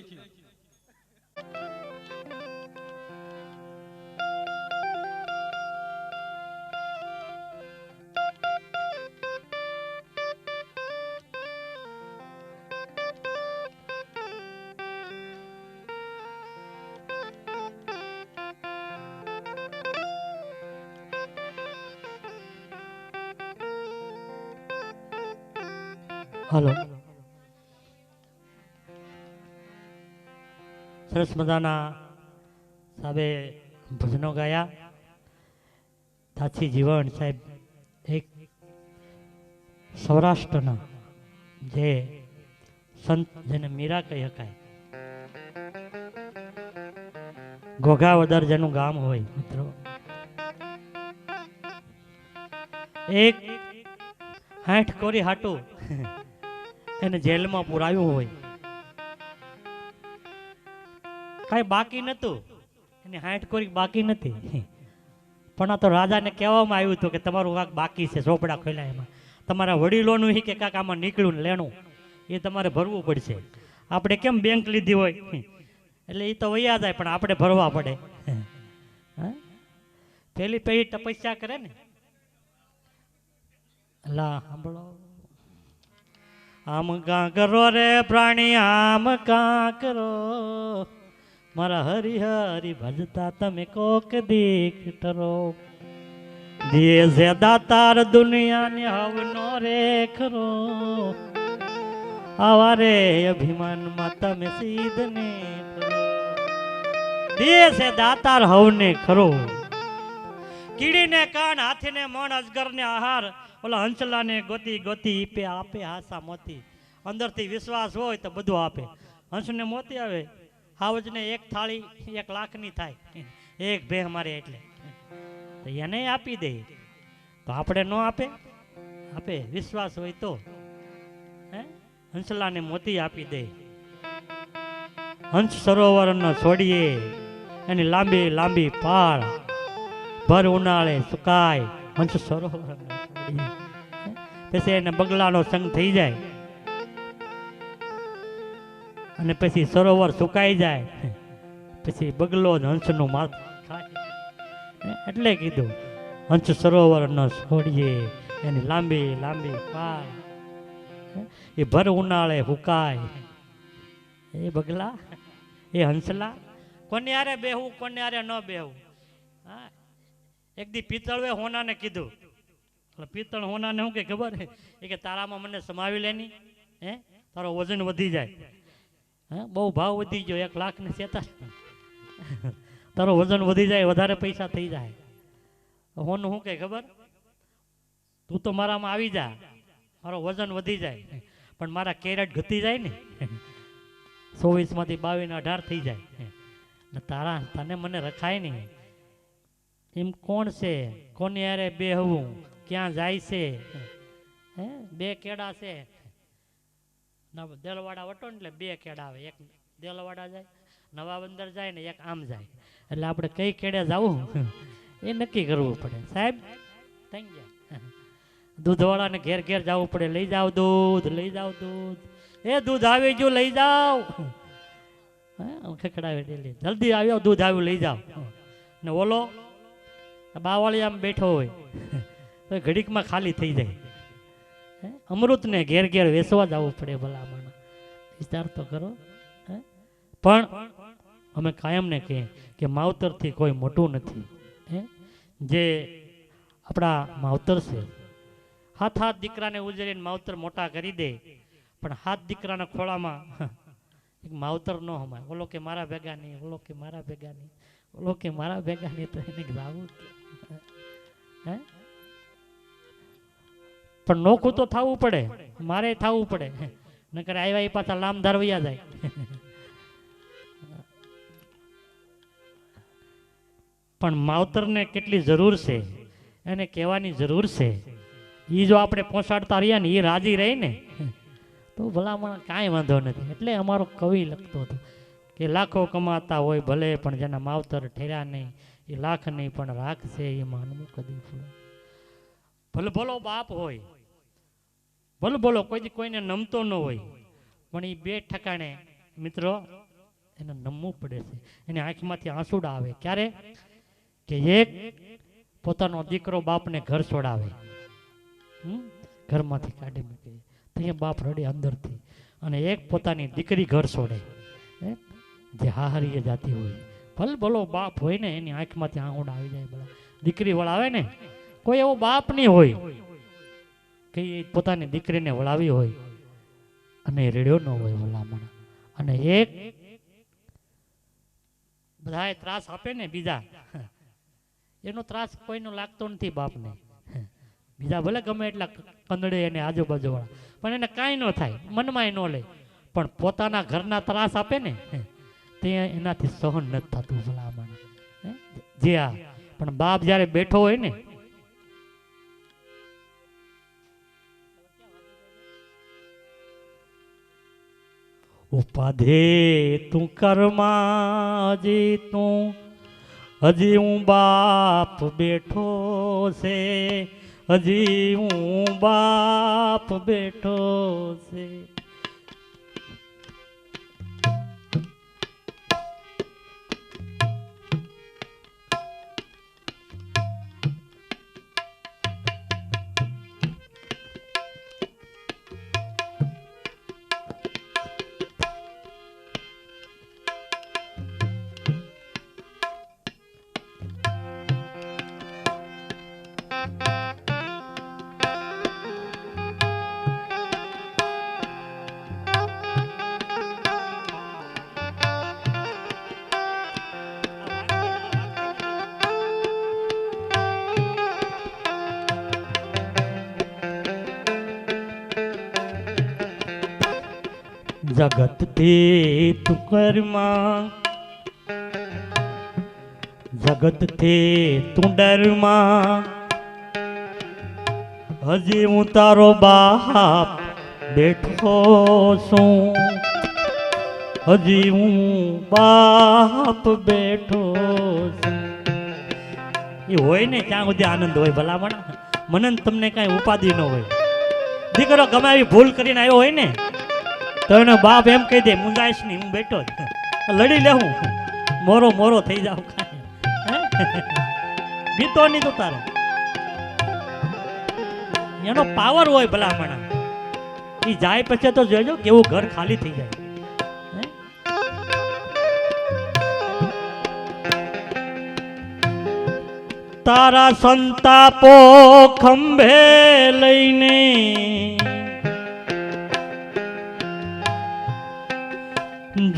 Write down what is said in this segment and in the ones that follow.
નાખ્યું. હાલો, સરસ મજાના સાહેબે ભજનો ગાયા. તાછી જીવન સાહેબ એક સૌરાષ્ટ્રના જે સંત જેને મીરા કહી શકાય, ઘોઘાવદર જેનું ગામ હોય મિત્રો, એક 60 કોરી હાટું એને જેલમાં પુરાયું હોય, કઈ બાકી નતું, એને 60 કોરી બાકી નથી. પણ આ તો રાજાને કહેવામાં આવ્યું હતું કે તમારું કાંક બાકી છે, ચોપડા ખોલ્યા એમાં તમારા વડીલોનું કે કાંક આમાં નીકળ્યું ને લેણું એ તમારે ભરવું પડશે. આપણે કેમ બેંક લીધી હોય એટલે એ તો વૈયા જાય, પણ આપણે ભરવા પડે. પેલી પેઢી તપસ્યા કરે ને, લા સાંભળો, આમ કાં કરો રે પ્રાણી, આમ કાં કરો, મારા હરી હરી ભજતા તમે કોક દીક ટરો. દિયે છે દાતાર દુનિયાને હવનો રે ખરો, આવા રે અભિમાનમાં તમે સીધને ખરો. દિયે છે દાતાર હવને ખરો, કીડીને કાન, હાથીને મણ, અજગરને આહાર, ઓલા હંસલાને ગોતી ગોતી ઈપે આપે હાસા મોતી. અંદરથી વિશ્વાસ હોય તો બધું આપે. હંસને મોતી આવે, હાવજને એક થાળી 1 લાખની થાય, એક ભેહ મારે એટલે તો એને આપી દે. તો આપણે ન આપે? આપે. વિશ્વાસ હોય તો હંસલાને મોતી આપી દે. હંસ સરોવરનો છોડીએ એની લાંબી લાંબી પાળ, ભર ઉનાળે સુકાય હંસ સરોવર. પછી એને બગલાનો સંગ થઈ જાય અને પછી સરોવર સુકાઈ જાય, પછી બગલો જ હંસનું માથ ખાય. એટલે કીધું હંસ સરોવર ન છોડીએ એની લાંબી લાંબી પાળ, એ ભર ઉનાળે હુકાય. એ બગલા, એ હંસલા, કોને આરે બેહવું કોને આરે ન બેહવું. હા, એક દી પિત્તળે હોનાને કીધું, પિત્તળ હોનાને શું કે ખબર એ કે તારામાં મને સમાવી લેની, તારો વજન વધી જાય. બહુ ભાવ વધી ગયો, 1 લાખ ને 47, તારો વજન વધી જાય, વધારે પૈસા થઈ જાય. હોનું શું કે ખબર, તું તો મારામાં આવી જા, મારો વજન વધી જાય, પણ મારા કેરેટ ઘટી જાય ને, 24 માંથી 22 ને 18 થઈ જાય, તારા તને મને રખાય નહીં. એમ કોણ છે, કોને યારે બેહવું, ક્યાં જાય છે? 2 કેડા છે, દેલવાડા વટો ને એટલે 2 કેડા આવે, એક દેલવાડા જાય, નવા બંદર જાય ને એક આમ જાય. એટલે આપણે કઈ કેડે જવું એ નક્કી કરવું પડે. સાહેબ થઈ ગયા, દૂધવાળાને ઘેર ઘેર જવું પડે, લઈ જાવ દૂધ, લઈ જાવ દૂધ, એ દૂધ આવી ગયું લઈ જાવ. ખખડાવે ડેલી, જલ્દી આવ્યો દૂધ આવ્યું લઈ જાવ. ને ઓલો બાવાળી આમ બેઠો હોય તો ઘડીકમાં ખાલી થઈ જાય. અમૃતને ઘેર ઘેર વેસવા જવું પડે. ભલામણ વિચાર તો કરો. પણ અમે કાયમને કહીએ કે માવતરથી કોઈ મોટું નથી. જે આપણા માવતર છે, હાથ દીકરાને ઉજળીને માવતર મોટા કરી દે, પણ 7 દીકરાના ખોળામાં એક માવતર ન હમાય. ઓલો કે મારા ભેગા નહીં, ઓલો કે મારા ભેગા નહીં, ઓલો કે મારા ભેગા નહીં, તો એને જાવું. પણ નોખું તો થવું પડે, મારે થવું પડે, નકર આવ્યા એ પાછા લામ ધારવૈયા જાય. પણ માવતરને કેટલી જરૂર છે એને કહેવાની જરૂર છે. એ જો આપણે પહોંચાડતા રહ્યા ને, એ રાજી રહી ને, તો ભલામણ કાંઈ વાંધો નથી. એટલે અમારો કવિ લખતો હતો કે લાખો કમાતા હોય ભલે, પણ જેના માવતર ઠેર્યા નહીં, એ લાખ નહીં પણ રાખશે એ માનવું કદી ફૂલે. ભલે ભલો બાપ હોય, ભલે ભલો કોઈને નમતો ન હોય, પણ એ 2 ઠકાણે મિત્રો એને નમવું પડે છે, એની આંખમાંથી આંસુડા આવે. ક્યારે? કે એક પોતાનો દીકરો બાપને ઘર છોડાવે, ઘરમાંથી કાઢી મૂકે, ત્યાં બાપ રડે અંદરથી. અને એક પોતાની દીકરી ઘર છોડે, જે હાહરીએ જાતી હોય, ભલે ભલો બાપ હોય ને, એની આંખમાંથી આંસુડા આવી જાય. ભલા દીકરી વળાવે ને, કોઈ એવો બાપ નહીં હોય કે પોતાની દીકરીને વળાવી હોય અને રેડ્યો ન હોય ભલામણ. અને એક બધા ત્રાસ આપે ને બીજા, એનો ત્રાસ કોઈનો લાગતો નથી બાપને. બીજા ભલે ગમે એટલા કંદડે એને આજુબાજુ વાળા, પણ એને કાંઈ ન થાય, મનમાં ન લે. પણ પોતાના ઘરના ત્રાસ આપે ને, તે એનાથી સહન નથી થતું ભલામણ. જે આ પણ બાપ જ્યારે બેઠો હોય ને, ઉપાધે તું કર્મા જી તું, હજી હું બાપ બેઠો છે, હજી હું બાપ બેઠો છે. જગત તે તું કર્મા, જગત તે તું ડરમાં, હજી હું તારો બાપ બેઠો છું, હજી હું બાપ બેઠો છું. એ હોય ને ત્યાં સુધી આનંદ હોય ભલામણ. મને તમને કાંઈ ઉપાધિ ન હોય. દીકરો ગમે આવી ભૂલ કરીને આવ્યો હોય ને, તો એનો બાપ એમ કહી દે, મુંજાઈશ નહીં, હું બેઠો જ, લડી લેવું, મોરો મોરો થઈ જાવ, બીતો નહીં તો તારે. એનો પાવર હોય ભલામણ. એ જાય પછી તો જોજો કેવું ઘર ખાલી થઈ જાય. તારા સંતાપો ખંભે લઈને,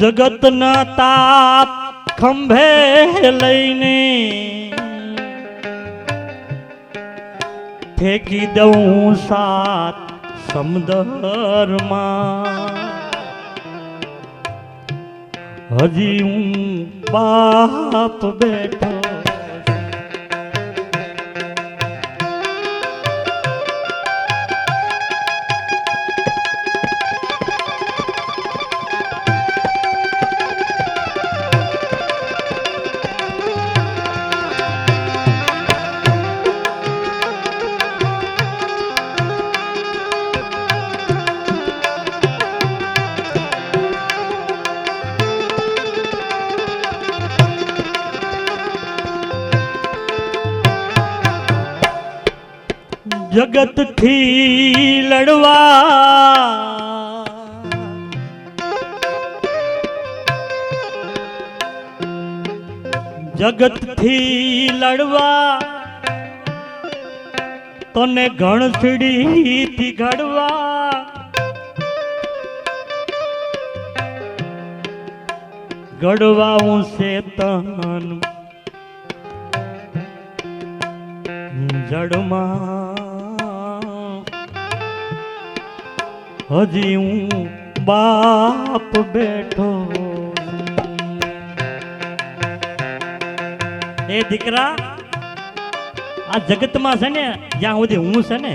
જગતના તાપ ખંભે લઈને, ફેંકી દઉં સાત સમુદ્રમાં, હજી હું બાપ બેઠો. જગત થી લડવા, જગત થી લડવા, તને ઘણસડી થી ઘડવા, ઘડવા હું શેતન જડમાં, હજી હું બાપ બેઠો. એ દીકરા, આ જગતમાં છે ને, જ્યાં સુધી હું છે ને,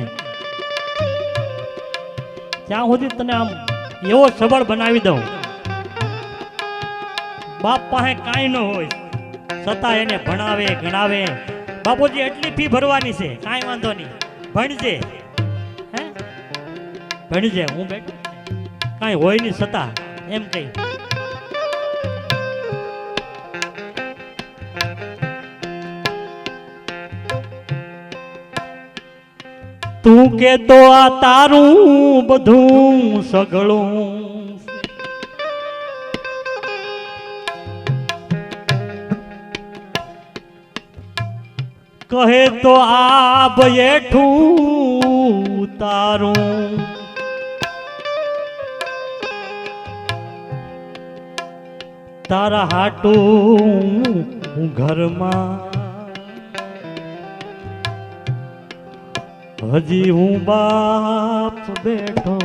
ત્યાં સુધી તને આમ એવો સબળ બનાવી દઉં. બાપ પાસે કાંઈ ન હોય છતાં એને ભણાવે ગણાવે. બાપુજી એટલી ફી ભરવાની છે, કાંઈ વાંધો નહીં, ભણજે, હે ભણજે, હું બેઠો, કાંઈ હોય નહીં છતાં એમ કહી. તું કે તો આ તારું બધું સગળું કહે તો આ બેઠું તારું તારા હાટું હું ઘરમાં હજી હું બાપ બેઠો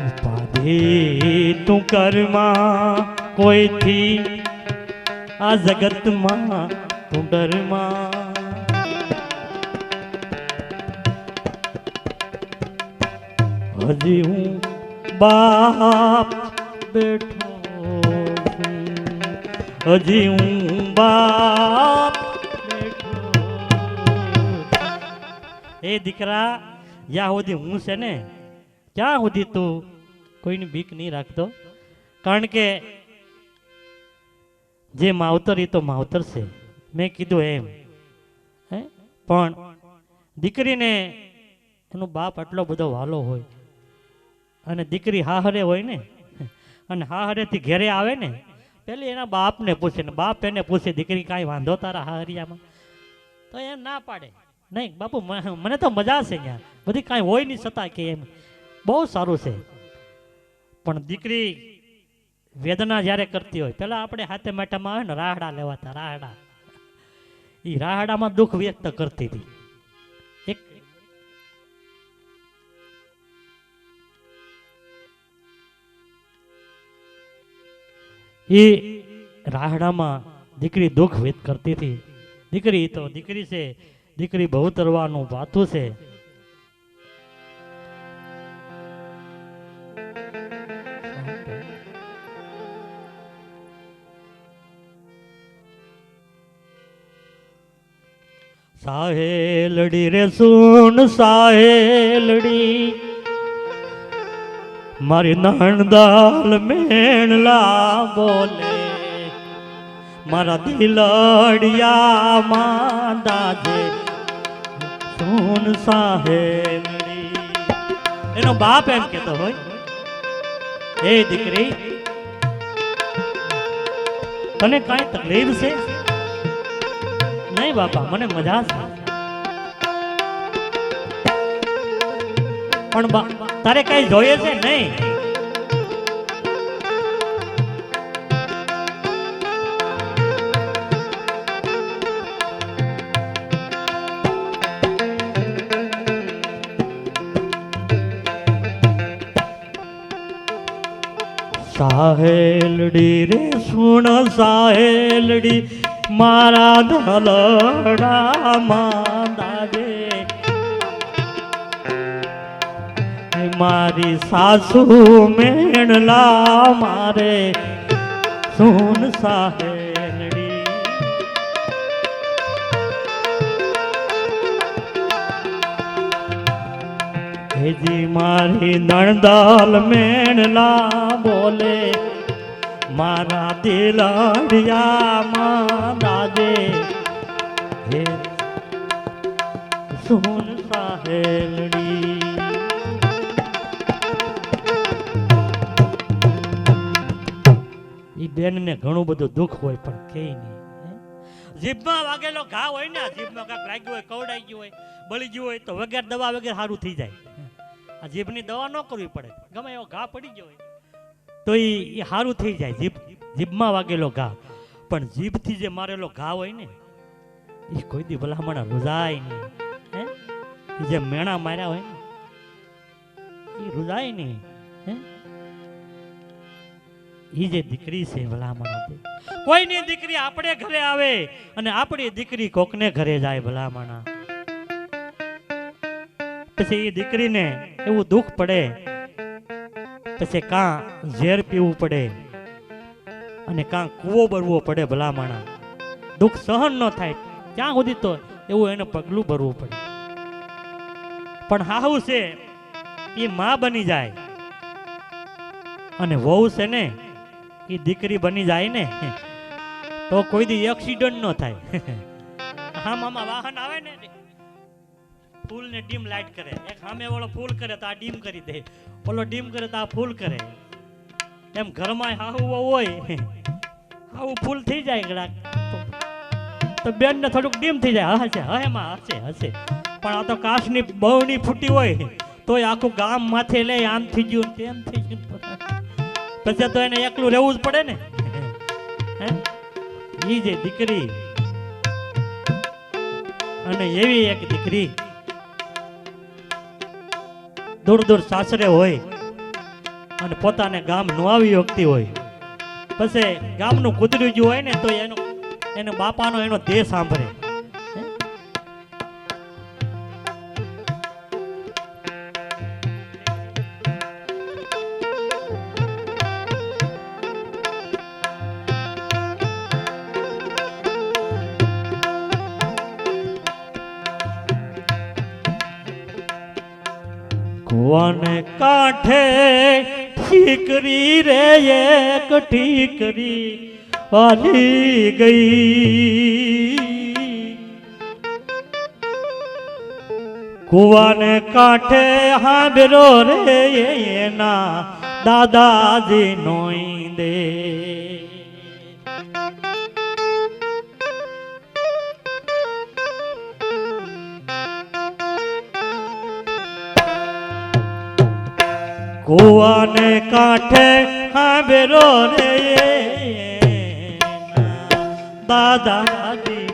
ઉપાધિ તું કરમાં કોઈથી આ જગતમાં તું ડરમાં હજી હું બાપ બેઠો હજી હું બાપ બેઠો એ દીકરા જ્યાં સુધી હું છે ને ક્યાં સુધી તું કોઈની બીક નહીં રાખતો કારણ કે જે માવતર એ તો માવતર છે મેં કીધું એમ હે પણ દીકરીને એનો બાપ આટલો બધો વાલો હોય અને દીકરી હાહરે હોય ને અને હાહરેથી ઘેરે આવે ને પેલી એના બાપને પૂછે ને બાપ એને પૂછે દીકરી કાંઈ વાંધો તારા હાહરિયામાં તો એમ ના પાડે નહીં બાપુ મને તો મજા છે ત્યાં બધી કાંઈ હોય નહીં છતાં કે એમ બહુ સારું છે પણ દીકરી વેદના જ્યારે કરતી હોય પેલા આપણે હાથે માટામાં આવે ને રાહડા લેવાતા રાહડા એ રાહડામાં દુઃખ વ્યક્ત કરતી હતી એક એ રાહડામાં દીકરી દુઃખ વ્યક્ત કરતી હતી દીકરી તો દીકરી છે દીકરી બહુ તરવાનું વાતું છે સાહેલડી રે સુન સાહેલડી મારી નણદાલ મેણલા બોલે મારા દિલડિયા માંદાજે સુન સાહેલડી એનો બાપ એમ કેતો હોય એ દીકરી તને કાંઈ તકલીફ છે નહીં બાપા મને મજા છે પણ તારે કઈ જોઈએ છે નહીં સાહેલડી રે સુણ સાહેલડી મારા ધલડા માંદાજે મારી સાસુ મેણલા મારે સુન સાહેલડી હેજી મારી નણદાલ મેણલા બોલે મારા દિલડિયામાં દાદે હે સુન સાહેલડી ઈ બેનને ઘણું બધું દુઃખ હોય પણ કે નહીં જીભમાં વાગેલો ઘા હોય ને જીભમાં કાંઈક લાગ્યું હોય કવડાઈ ગયું હોય બળી ગયું હોય તો વગર દવા વગર સારું થઈ જાય આ જીભની દવા ન કરવી પડે ગમે એવો ઘા પડી ગયો હોય તો એ સારું થઈ જાય જીભમાં વાગેલો ઘા પણ જીભથી જે મારેલો ઘા હોય ને એ કોઈ દી ભલામણા રૂજાય નહીં હે જે મેણા માર્યા હોય ને એ રૂજાય નહીં હે એ જે દીકરી છે ભલામણા કોઈની દીકરી આપણે ઘરે આવે અને આપણી દીકરી કોકને ઘરે જાય ભલામણા પછી એ દીકરીને એવું દુઃખ પડે પછી કાં ઝેર પીવું પડે અને કાં કૂવો ભરવો પડે ભલામણા દુઃખ સહન ન થાય ત્યાં સુધી તો એવું એને પગલું ભરવું પડે પણ હાહુ છે એ માં બની જાય અને વહુ છે ને એ દીકરી બની જાય ને તો કોઈ દી એક્સિડન્ટ ન થાય. હા મામા વાહન આવે ને ફૂલ ને ડીમ લાઈટ કરે, એક સામે વાળો ફૂલ કરે તો આ ડીમ કરી દે, ઓલો ડીમ કરે તો આ ફૂલ કરે. એમ ઘરમાં હાહુ હોય આવું ફૂલ થઈ જાય ગળાક તો બેન ને થોડુંક ડીમ થઈ જાય. હશે એમાં હશે હશે પણ આ તો કાચની બહુની ફૂટી હોય તોય આખું ગામ માથે લે આમ થઈ ગયું તેમ થઈ ગયું. પછી તો એને એકલું રહેવું જ પડે ને. ઈ જે દીકરી અને એવી એક દીકરી દૂર દૂર સાસરે હોય અને પોતાને ગામ નુઆવી વખતી હોય, પછી ગામનું કૂતર્યું જો હોય ને તો એનો બાપાનો એનો દેહ સાંભળે. કુવાને કાંઠે ઠીકરી રે એક ઠીકરી વાલી ગઈ. કુવાને કાંઠે હાંભરો રે એના દાદાજી નોઈ દે. કુવાને કાંઠે હાંભરો રે દાદા દાદી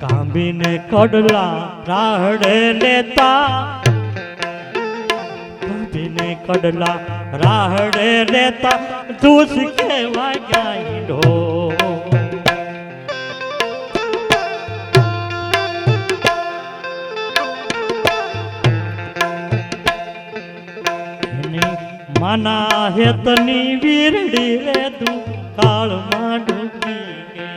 કાંબીને કડલા રાહડે લેતા, કાંબીને કડલા રાહડે લેતા દૂસ કેવા ગાઈડો. માના હેતની વીરડી રે તું કાળમાં ડૂબી ગઈ.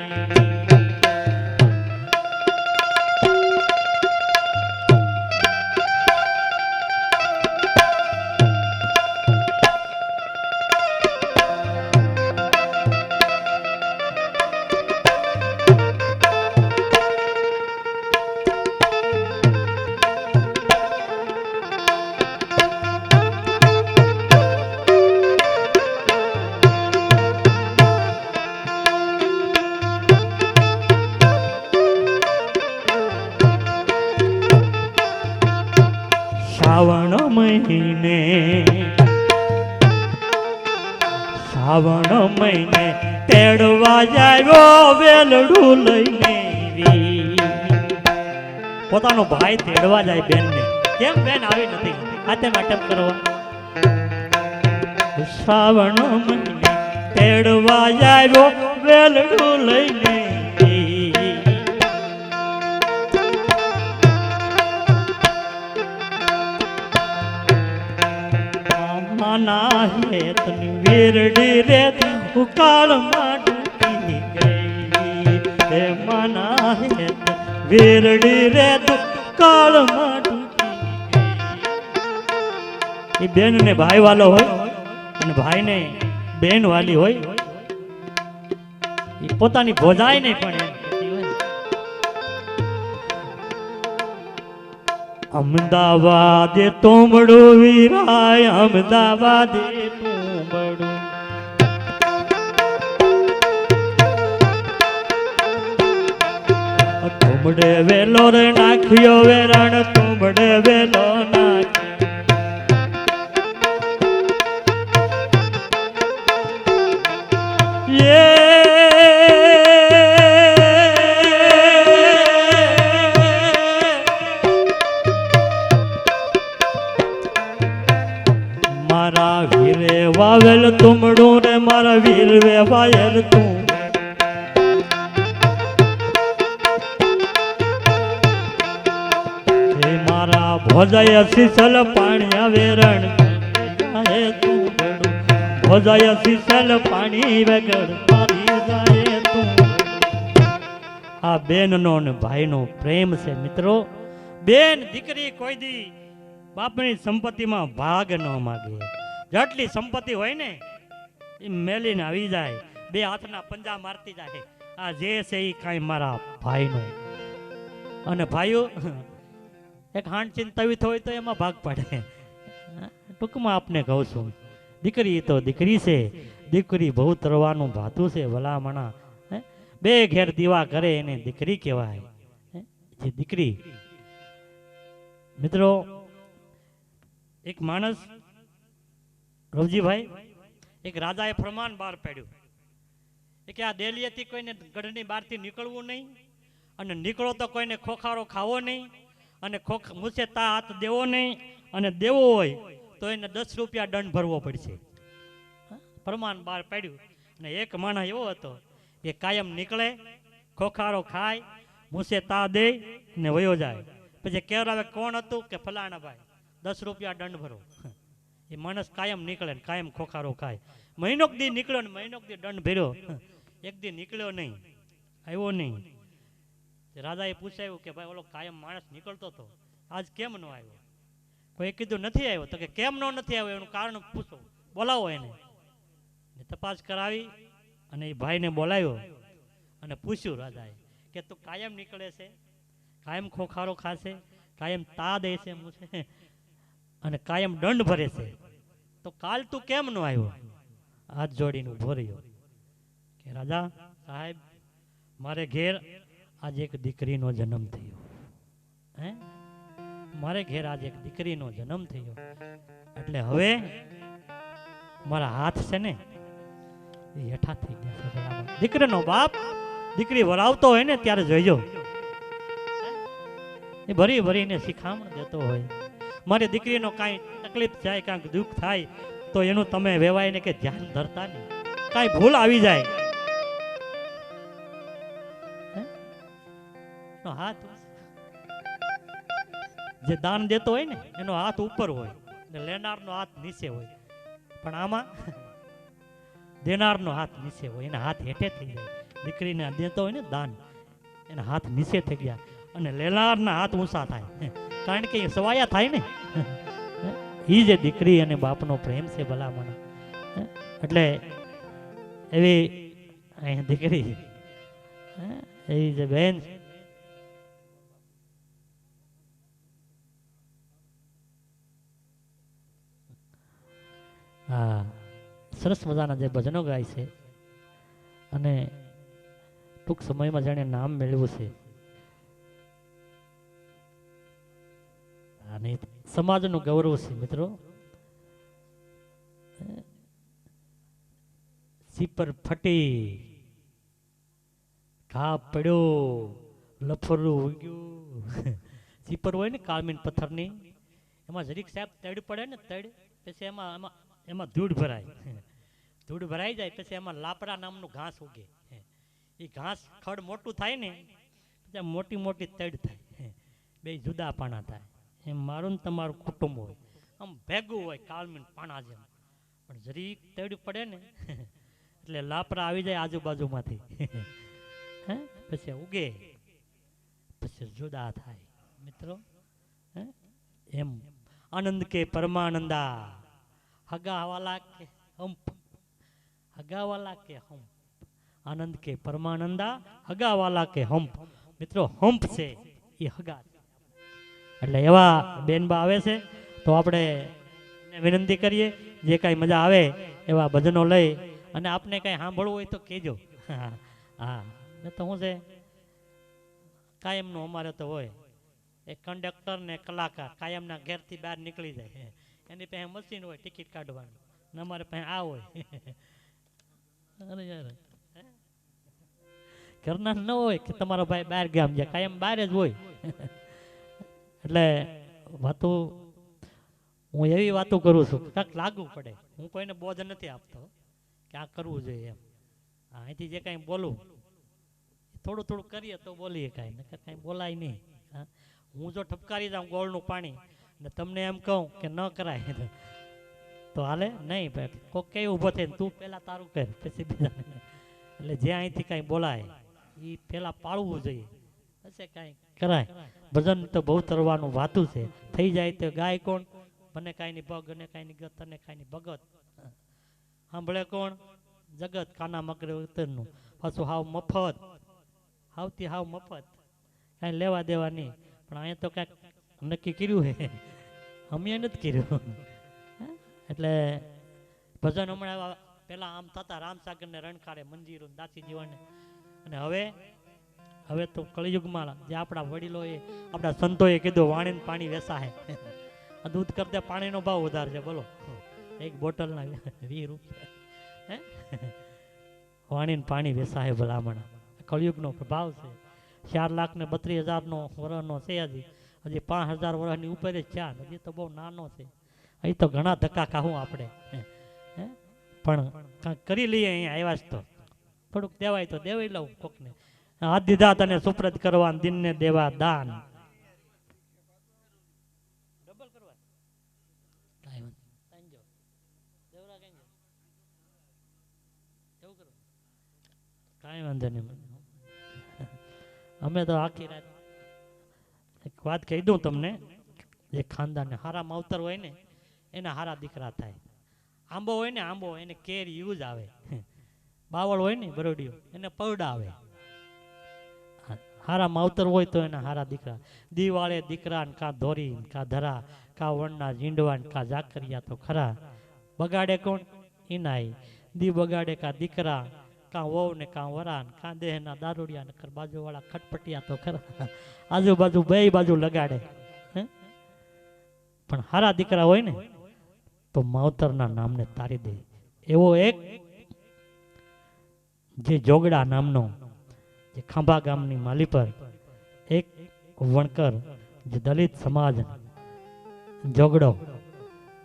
શ્રાવણ મહિને તેડવા જાવ્યો વેલડું લઈને. પોતાનો ભાઈ તેડવા જાય બેન ને, કેમ બેન આવી નથી આતે માટમ કરવા. શ્રાવણ મહિને તેડવા જાવ્યો વેલડું લઈને. માના હેતની વીરડી રે ઉકાળમાં ડૂબી ગઈ. હે માના હેત વીરડી રે ઉકાળમાં ડૂબી ગઈ. એ બેન ને ભાઈ વાલો હોય અને ભાઈ ને બેન વાલી હોય, એ પોતાની ભોજાય નહીં પણ અમદાવાદે તોમડું વીરાય, અમદાવાદે તોમડું. તોમડે વેલો રે નાખ્યો વેરણ, તોમડે વેલો નાખ્યો. મારા વીરે વાવેલ તુમડું રે મારા વીર વેવાયેલ તું. હે મારા ભોજાય શીસલ પાણી વેરણ તું બડું. ભોજાય શીસલ પાણી વગર મારી જાય તું. આ બેનનો અને ભાઈનો પ્રેમ છે મિત્રો. બેન દીકરી કોઈ દી બાપની સંપત્તિમાં ભાગ ન માગે. જેટલી સંપત્તિ હોય ને એ મેલીને આવી જાય, બે હાથના પંજા મારતી જાય, આ જે છે એ કાંઈ મારા ભાઈનો. અને ભાઈઓ એક હાંડ ચિંતાવી હોય તો એમાં ભાગ પાડે. ટૂંકમાં આપને કહું છું, દીકરી તો દીકરી છે, દીકરી બહુ તરવાનું ભાતું છે ભલામણા. બે ઘેર દીવા કરે એને દીકરી કહેવાય. જે દીકરી મિત્રો, એક માણસ રવજીભાઈ, એક રાજાએ ફરમાન બહાર પાડ્યું કે આ દેલીએથી કોઈને ગઢની બહારથી નીકળવું નહીં, અને નીકળો તો કોઈને ખોખારો ખાવો નહીં, અને મૂછે તા હાથ દેવો નહીં, અને દેવો હોય તો એને 10 રૂપિયા દંડ ભરવો પડશે. ફરમાન બહાર પાડ્યું. અને એક માણસ એવો હતો કે કાયમ નીકળે, ખોખારો ખાય, મૂછે તા દે ને વયો જાય. પછી કહેવાય કોણ હતું કે ફલાણા ભાઈ, 10 રૂપિયા દંડ ભરો. એ માણસ કાયમ નીકળે ને કાયમ ખોખારો ખાય. મહિનોક દી નીકળ્યો ને મહિનોક દી દંડ ભર્યો, એક દી નીકળ્યો નહીં, આવ્યો નહીં. રાજાએ પૂછાયું કે ભાઈ ઓલો કાયમ માણસ નીકળતો હતો, આજ કેમ ન આવ્યો? કોઈ કીધું નથી આવ્યો. તો કે કેમ નથી આવ્યો એનું કારણ પૂછો, બોલાવો એને. તપાસ કરાવી અને એ ભાઈને બોલાવ્યો અને પૂછ્યું રાજાએ કે તું કાયમ નીકળે છે, કાયમ ખોખારો ખાશે, કાયમ તા દે છે મૂછે, અને કાયમ દંડ ભરે છે, તો કાલ તું કેમ ન આવ્યો? હાથ જોડીને ઉભો રહ્યો કે રાજા સાહેબ, મારે ઘેર આજે એક દીકરીનો જન્મ થયો. મારે ઘેર આજે એક દીકરીનો જન્મ થયો, એટલે હવે મારા હાથ છે ને એ હેઠા થઈ ગયા છે. દીકરીનો બાપ દીકરી વરાવતો હોય ને ત્યારે જોઈજો, એ ભરી ભરીને શિખામણ દેતો હોય. મારી દીકરીનો કાંઈ તકલીફ થાય, કાંઈક દુઃખ થાય તો એનું તમે વેવાઈને કે ધ્યાન ધરતા નહીં. કાંઈ ભૂલ આવી જાય હાથ, જે દાન દેતો હોય ને એનો હાથ ઉપર હોય ને લેનારનો હાથ નીચે હોય, પણ આમાં દેનારનો હાથ નીચે હોય, એના હાથ હેઠે થઈ જાય. દીકરીને દેતો હોય ને દાન, એના હાથ નીચે થઈ ગયા અને લેનારના હાથ ઊંચા થાય, કારણ કે એ સવાયા થાય ને. એ જે દીકરી અને બાપનો પ્રેમ છે ભલામણ. એટલે એવી અહીંયા દીકરી, એવી જે બેન, હા, સરસ મજાના જે ભજનો ગાય છે અને ટૂંક સમયમાં જાણે નામ મેળવ્યું છે. અને સમાજનું ગૌરવ છે મિત્રો. સીપર ફટી, ઘા પડ્યો, લફરું ઉગ્યું. સીપર હોય ને કાળમીન પથ્થરની, એમાં જરીક સાહેબ તડ પડે ને, તડ પછી એમાં ધૂળ ભરાય. ધૂળ ભરાઈ જાય પછી એમાં લાપડા નામનું ઘાસ ઉગે. એ ઘાસ ખડ મોટું થાય ને પછી મોટી મોટી તડ થાય, બે જુદા પાણા થાય. એમ મારું ને તમારું કુટુંબ હોય, આમ ભેગું હોય કાળમીન પાણા જેમ, પણ જરીક તડ પડે ને એટલે લાપડા આવી જાય આજુબાજુમાંથી. પછી ઉગે, પછી જુદા થાય મિત્રો. એમ આનંદ કે પરમાનંદા, હગાવાલા કે હંપ, હગાવાલા કે હંપ, આનંદ કે પરમાનંદા, હગાવાલા કે હંપ. મિત્રો હંપ છે એ હગા. એટલે એવા બેનબા આવે છે તો આપણે વિનંતી કરીએ, જે કાંઈ મજા આવે એવા ભજનો લઈ અને આપને કાંઈ સાંભળવું હોય તો કહેજો. હા, તો શું છે કાયમનું અમારે તો હોય, એક કંડક્ટર ને કલાકાર કાયમના ઘેરથી બહાર નીકળી જાય, એની પાસે મશીન હોય ટિકિટ કાઢવાનું, ને અમારે પાસે આ હોય. અરે યાર, ઘરના ન હોય કે તમારો ભાઈ બહાર ગામ જાય, કાયમ બહાર જ હોય. એટલે વાતો હું એવી વાતો કરું છું કાંઈક લાગુ પડે. હું કોઈને બોધ નથી આપતો કે આ કરવું જોઈએ એમ. અહીંથી જે કાંઈ બોલું થોડું થોડું કરીએ તો બોલીએ, કાંઈ કાંઈ બોલાય નહીં. હું જો ઠપકારી જાઉં ગોળનું પાણી ને તમને એમ કહું કે ન કરાય તો હાલે નહીં. ભાઈ કોક કઈ ઊભો થઈને તું પહેલાં તારું કર પછી બીજા. એટલે જે અહીંથી કાંઈ બોલાય એ પેલા પાળવું જોઈએ, હશે કાંઈ કરાય. ભજન તો બહુ તરવાનું વાતું છે, થઈ જાય તો ગાય કોણ? મને કાંઈ ની ભગ અને કાંઈ ની ગત અને કાંઈ ની ભગત. સાંભળે કોણ? જગત કાના મકરે ઉતરનું. પાછું હાવ મફત, હાવથી હાવ મફત, કાંઈ લેવા દેવા નહીં. પણ અહીંયા તો કાંઈક નક્કી કર્યું હે, અમે નથી કર્યું. એટલે ભજન હમણાં પેલા આમ થતા રામસાગર ને રણખાડે મંદિરો દાસી જીવન, અને હવે તો કળિયુગમાં જે આપણા વડીલોએ આપણા સંતોએ કીધું વાણીને પાણી વેસાહે. આ દૂધ કરતા પાણીનો ભાવ વધારે છે, બોલો. એક બોટલના 20 રૂપિયા. વાણીને પાણી વેસાહે ભલામણ. કળિયુગનો પ્રભાવ છે. 4,32,000 વર્ષનો છે હજી 5,000 વર્ષની ઉપર જ છે. હજી તો બહુ નાનો છે. અહીં તો ઘણા ધક્કા ખાવું આપણે, પણ કાંઈક કરી લઈએ. અહીંયા આવ્યા જ તો થોડુંક દેવાય તો દેવાઈ લઉં કોકને. હાથ દીધા તને સુપ્રત કરવા, દિનને દેવા દાન. ડબલ કરવા કાંઈ વાંધો નહીં. અમે તો આખી રાત એક વાત કહી દઉં તમને. જે ખાનદાન હારા માવતર હોય ને એના હારા દીકરા થાય. આંબો હોય ને આંબો, એને કેરી યુઝ આવે. બાવળ હોય ને બરોડીઓ, એને પૌડા આવે. હારા માવતર હોય તો એના હારા દીકરા. દિવાળે દીકરા ને કા ધોરી કા ધરા, કા વણના ઝીંડવા કા ઝાકરિયા તો ખરા. બગાડે કોણ? ઇનાય. દી બગાડે કા દીકરા, કા વહુ ને કા વરાન, કા દેહના દારૂડિયા ને ખર બાજુ વાળા ખટપટિયા તો ખરા. આજુબાજુ બે બાજુ લગાડે. પણ હારા દીકરા હોય ને તો માવતરના નામને તારી દે. એવો એક જે જોગડા નામનો, જે ખાંભા ગામની માલી પર એક વણકર, જે દલિત સમાજ જોગડો,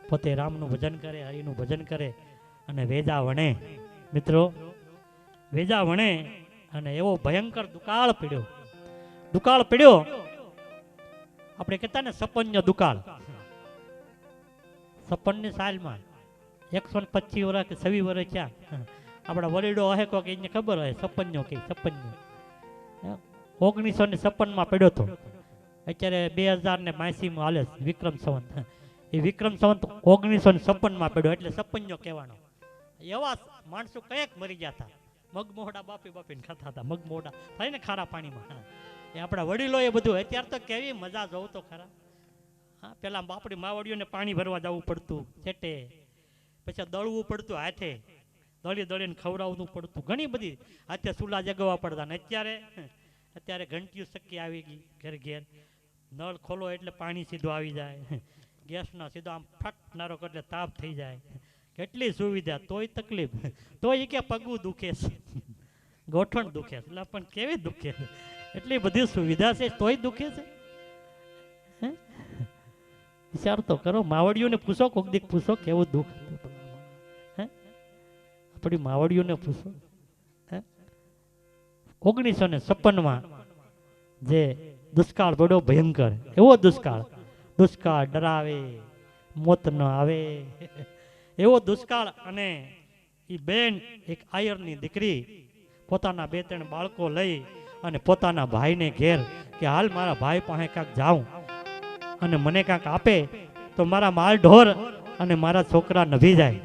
પોતે રામનું ભજન કરે, હરિનું ભજન કરે અને વેજા વણે. મિત્રો, વેજા વણે અને એવો ભયંકર દુકાળ પીડ્યો. આપણે કહેતા ને સપન્ય દુકાળ. સપનની સાલમાં 125 વર્ષ કે 26 વર્ષ થયા. આપણા વડીલો હે કોક એને ખબર હોય સપન્યો કે સપન્યો. 1956 પડ્યો હતો. અત્યારે 2082 હાલે વિક્રમ સંવત. એ વિક્રમ સંવત 1956 પડ્યો, એટલે સપન્યો કહેવાનો. એવા માણસો કયેક મરી ગયા હતા. મગમોડા બાપીને ખાતા હતા. મગમોડા થાય ને ખારા પાણીમાં. એ આપણા વડીલો એ બધું. અત્યારે તો કેવી મજા જોઉં તો ખરા. હા, પેલા બાપડી માવડીઓને પાણી ભરવા જવું પડતું છેટે, પછી દળવું પડતું હાથે, દળીને ખવડાવવું પડતું. ઘણી બધી હાથે ચૂલા જગવા પડતા. ને અત્યારે ઘંટીયું શક્ય આવી ગઈ ઘેર ઘેર. નળ ખોલો એટલે પાણી સીધું આવી જાય. ગેસનો સીધો આમ ફટનારો એટલે તાપ થઈ જાય. કેટલી સુવિધા, તોય તકલીફ. તોય કે પગું દુખે છે, ગોઠણ દુખે છે. એટલે પણ કેવી દુખે છે? એટલી બધી સુવિધા છે તોય દુખે છે. વિચાર તો કરો. માવડીઓને પૂછો, કોક દીક પૂછો કેવું દુઃખ. આપણી માવડીઓને પૂછો. 1956 જે દુષ્કાળ પડ્યો ભયંકર, એવો દુષ્કાળ ડરાવે, મોત ન આવે એવો દુષ્કાળ. અને એ બેન, એક આયરની દીકરી, પોતાના 2-3 બાળકો લઈ અને પોતાના ભાઈને ઘેર કે હાલ મારા ભાઈ પાસે કાંક જાઉં અને મને કાંક આપે તો મારા માલ ઢોર અને મારા છોકરા નભી જાય.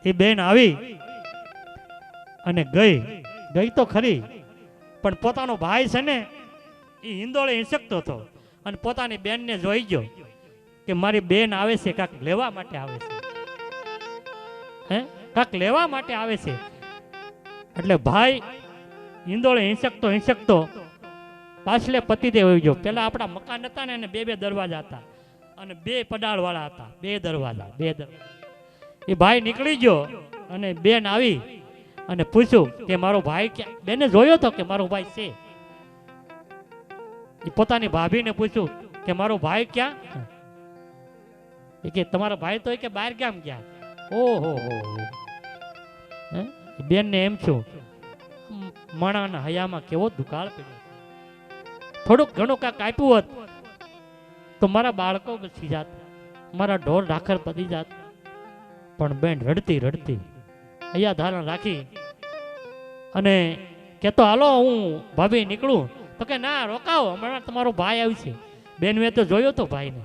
એ બેન આવી અને ગઈ તો ખરી, પણ પોતાનો ભાઈ છે ને એ હિંદોળે હિંસકતો હતો અને પોતાની બેનને જોઈ ગયો કે મારી બેન આવે છે, કાંક લેવા માટે આવે છે, કાંક લેવા માટે આવે છે. એટલે ભાઈ હિંદોળે હિંસકતો પાછલે પતિદેવ આવી ગયો. પેલા આપણા મકાન હતા ને એને 2 દરવાજા હતા અને 2 પડાળ વાળા હતા. 2 દરવાજા. એ ભાઈ નીકળી ગયો અને બેન આવી અને પૂછ્યું કે મારો ભાઈ ક્યાં? બેને જોયો તો કે મારો ભાઈ છે. એ પોતાની ભાભીને પૂછ્યું કે મારો ભાઈ ક્યાં? એ કે તમારો ભાઈ તો કે બહાર ગામ ગયા. ઓહો, બેન ને એમ છું, માણાના હયામાં કેવો દુકાળ પડ્યો. થોડુંક ઘણું કાંક આપ્યું હોત તો મારા બાળકો બચી જાત, મારા ઢોર ઢાખર પડી જાત. પણ બેન રડતી અહીંયા ધારણ રાખી અને કે તો હાલો હું ભાભી નીકળું, તો કે ના રોકાવો, હમણાં તમારો ભાઈ આવશે. બેન મેં તો જોયો તો ભાઈને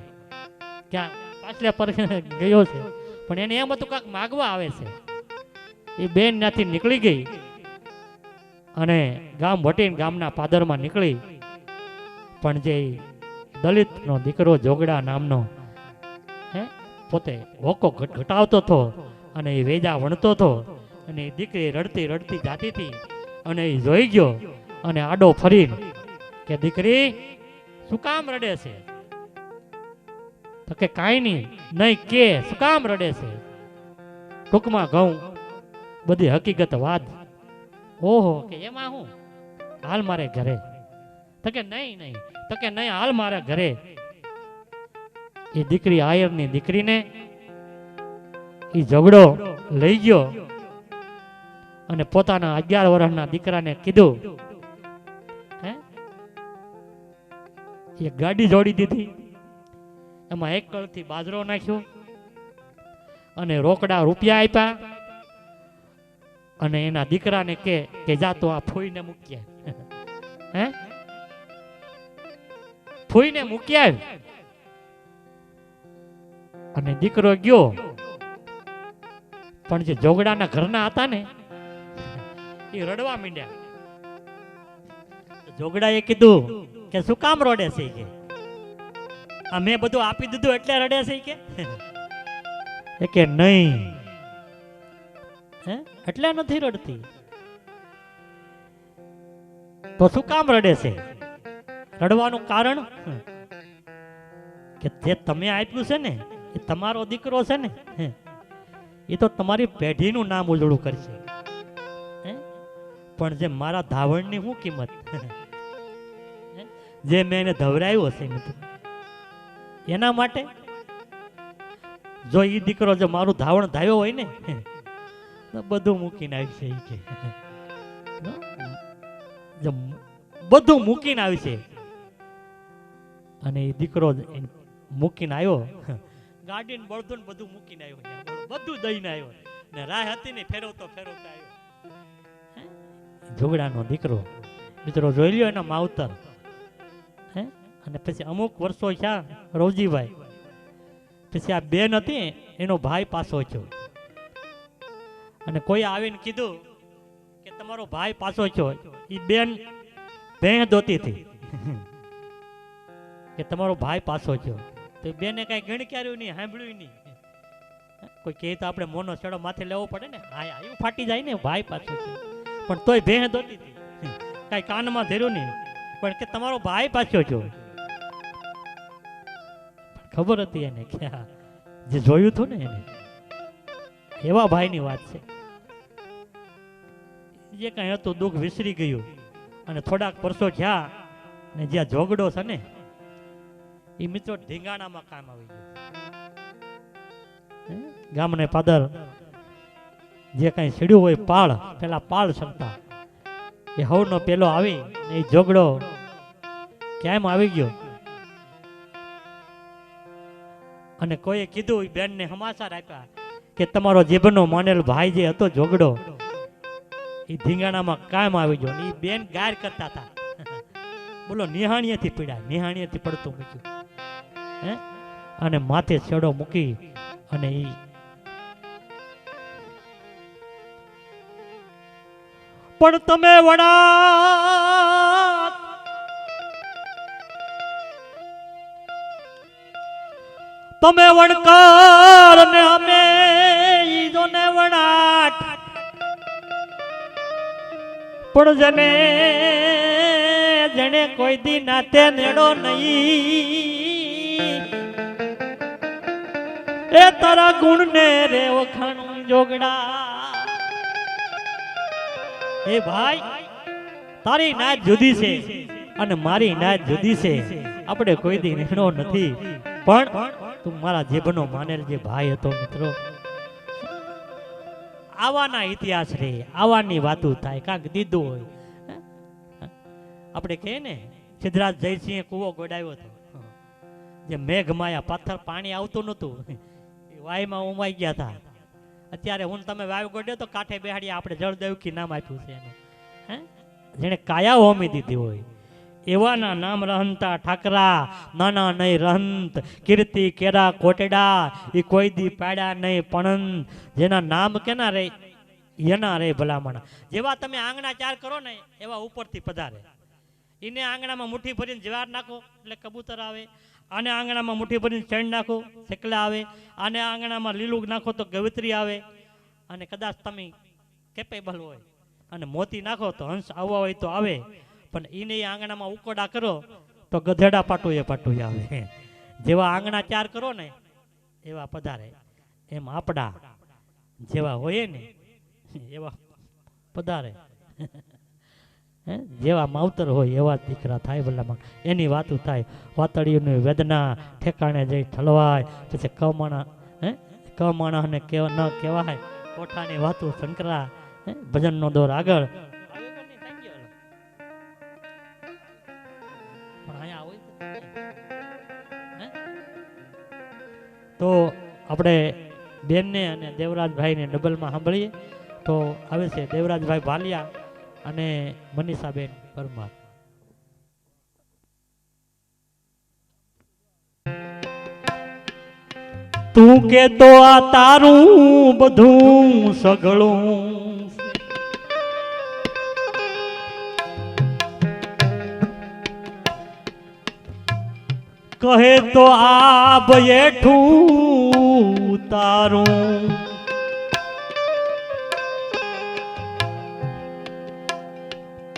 ક્યાં પાછલે પર ગયો છે, પણ એને એમ હતું કાંક માગવા આવે છે. એ બેન ત્યાંથી નીકળી ગઈ અને ગામ વટીને ગામના પાદરમાં નીકળી. પણ જે દલિતનો દીકરો જોગડા નામનો પોતે હોકો ઘટાવતો હતો અને એ વેજા વણતો હતો, અને એ દીકરી રડતી રડતી જાતી હતી. અને એ જોઈ ગયો અને આડો ફરીને કે દીકરી શું કામ રડે છે? તો કે કાંઈ નહીં કે શું કામ રડે છે? ટૂંકમાં ઘઉં બધી હકીકત વાત. ઓહો કે એમાં હું, હાલ મારે ઘરે. તો કે નહીં, તો કે નહીં હાલ મારા ઘરે. એ દીકરી આયરની દીકરીને એ ઝઘડો લઈ ગયો અને પોતાના 11 વર્ષના દીકરાને કીધું, એક ગાડી જોડી દીધી, એમાં 1 કળથી બાજરો નાખ્યો અને રોકડા રૂપિયા આપ્યા, અને એના દીકરાને કે જા તો આ ફોઈને મૂકી આવ. ફોઈને મૂકી આવ. અને દીકરો ગયો. પણ જે જોગડાના ઘરના હતા ને એ રડવા માંડ્યા. જોગડાએ કીધું કે શું કામ રડે છે કે આ મેં બધું આપી દીધું એટલે રડે છે કે નહીં, એટલે નથી રડતી. તો શું કામ રડે છે? રડવાનું કારણ કે જે તમે આપ્યું છે ને એ તમારો દીકરો છે ને, એ તો તમારી પેઢીનું નામ ઉજળું કરશે. પણ જે મારા ધાવણની શું કિંમત, જે મેં એને ધવરાયો હશે એના માટે. જો એ દીકરો જો મારું ધાવણ ધાવ્યો હોય ને તો બધું મૂકીને આવશે. બધું મૂકીને આવશે. અને એ દીકરો મૂકીને આવ્યો, ગાડીને બળદું બધું મૂકીને આવ્યો, બધું દઈને આવ્યો ને રાહ હતી ને ફેરવતો આવ્યો. જોગડાનો દીકરો મિત્રો જોઈ લ્યો એના માવતર. અને પછી અમુક વર્ષો થયા રવજીભાઈ, પછી આ બેન હતી એનો ભાઈ પાછો થયો. અને કોઈ આવીને કીધું કે તમારો ભાઈ પાછો થયો. એ બેન ભેં દોતી હતી કે તમારો ભાઈ પાછો થયો. તો બેને કઈ ગણક્યાર્યું નહીં, સાંભળ્યું નહીં. કોઈ કહે તો આપણે મોનો છેડો માથે લેવો પડે ને, હા એવું ફાટી જાય ને, ભાઈ પાછો થયો. પણ તોય ભેં દોતી હતી, કઈ કાનમાં ધર્યું નહીં. પણ કે તમારો ભાઈ પાછો થયો. ખબર હતી એને કે જે જોયું હતું ને એને, એવા ભાઈની વાત છે. જે કઈ હતું દુઃખ વિસરી ગયું. અને થોડાક વર્ષો થયા ને જ્યાં ઝોગડો છે ને એ મિત્રો ઢીંગાણામાં કામ આવી ગયું. ગામને પાદર જે કઈ સીડ્યું હોય પાળ, પેલા પાળ સંતા એ હવનો પેલો આવી ને એ ઝોગડો કેમ આવી ગયો. અને કોઈએ કીધું એ બેન ને સમાચાર આપ્યા કે તમારો જીભનો માનેલ ભાઈ જે હતો ઝોગડો એ ધીંગાણામાં કામ આવી ગયો. એ બેન ગાર કરતા હતા, બોલો નિહાણીએથી પીડાય, નિહાણીએથી પડતું મૂક્યું. અને માથે છેડો મૂકી અને એ પણ તમે વડા તમે વણકર ને અમે ઈજો ને વણાટ. પણ જેને કોઈ દી નાતે નેડો નહીં એ તારા ગુણ ને રે વખાણું જોગડા. એ ભાઈ તારી નાત જુદી છે અને મારી નાત જુદી છે. આપણે કોઈ દી નેડો નથી, પણ તું મારા જીભનો માનેલ જે ભાઈ હતો મિત્રો. આવાના ઇતિહાસ રે, આવાની વાતો થાય, કાંક દીધું હોય. આપણે કહીએ ને સિદ્ધરાજ જયસિંહે કૂવો ગોડાવ્યો હતો, જે મેઘમાયા પથ્થર પાણી આવતું નતું, વાયમાં ઉમાઈ ગયા હતા. અત્યારે હું તમે વાવ ગોડ્યો તો કાંઠે બેહાડી આપણે જળદેવકી નામ આપ્યું છે એનું. જેણે કાયા હોમી દીધી હોય એવાના નામ રહંતા ઠાકરા, નાના નહીં રહંત, કીર્તિ કેરા કોટેડા, એ કોઈ દી પાડ્યા નહીં પણ જેના નામ કેના રે એના રે ભલામણા. જેવા તમે આંગણા ચાર કરો ને એવા ઉપરથી પધારે. એને આંગણામાં મુઠ્ઠી ભરીને જવાર નાખો એટલે કબૂતર આવે, આને આંગણામાં મુઠ્ઠી ભરીને ચણ નાખો સેકલા આવે, આને આંગણામાં લીલું નાખો તો ગવત્રી આવે, અને કદાચ તમે કેપેબલ હોય અને મોતી નાખો તો હંસ આવવા હોય તો આવે, પણ એને આંગણામાં ઉકોડા કરો તો ગધેડા પાટું આવે. જેવા આંગણા ચાર કરો ને એવા પધારે. એમ આપડા જેવા હોય ને એવા પધારે. જેવા માવતર હોય એવા દીકરા થાય ભલામાં. એની વાતું થાય. વાતળીઓની વેદના ઠેકાણે જઈ ઠલવાય. પછી કમાણા ને ન કહેવાય. કોઠાની વાતું શંકરા. ભજનનો દોર આગળ તો આપણે બેનને અને દેવરાજભાઈને ડબલમાં સાંભળીએ. તો આવે છે દેવરાજભાઈ ભાલિયા અને મનીષાબેન પરમાર. તું કે તો આ તારું બધું સગળું, કહે તો આ બેઠું તારું,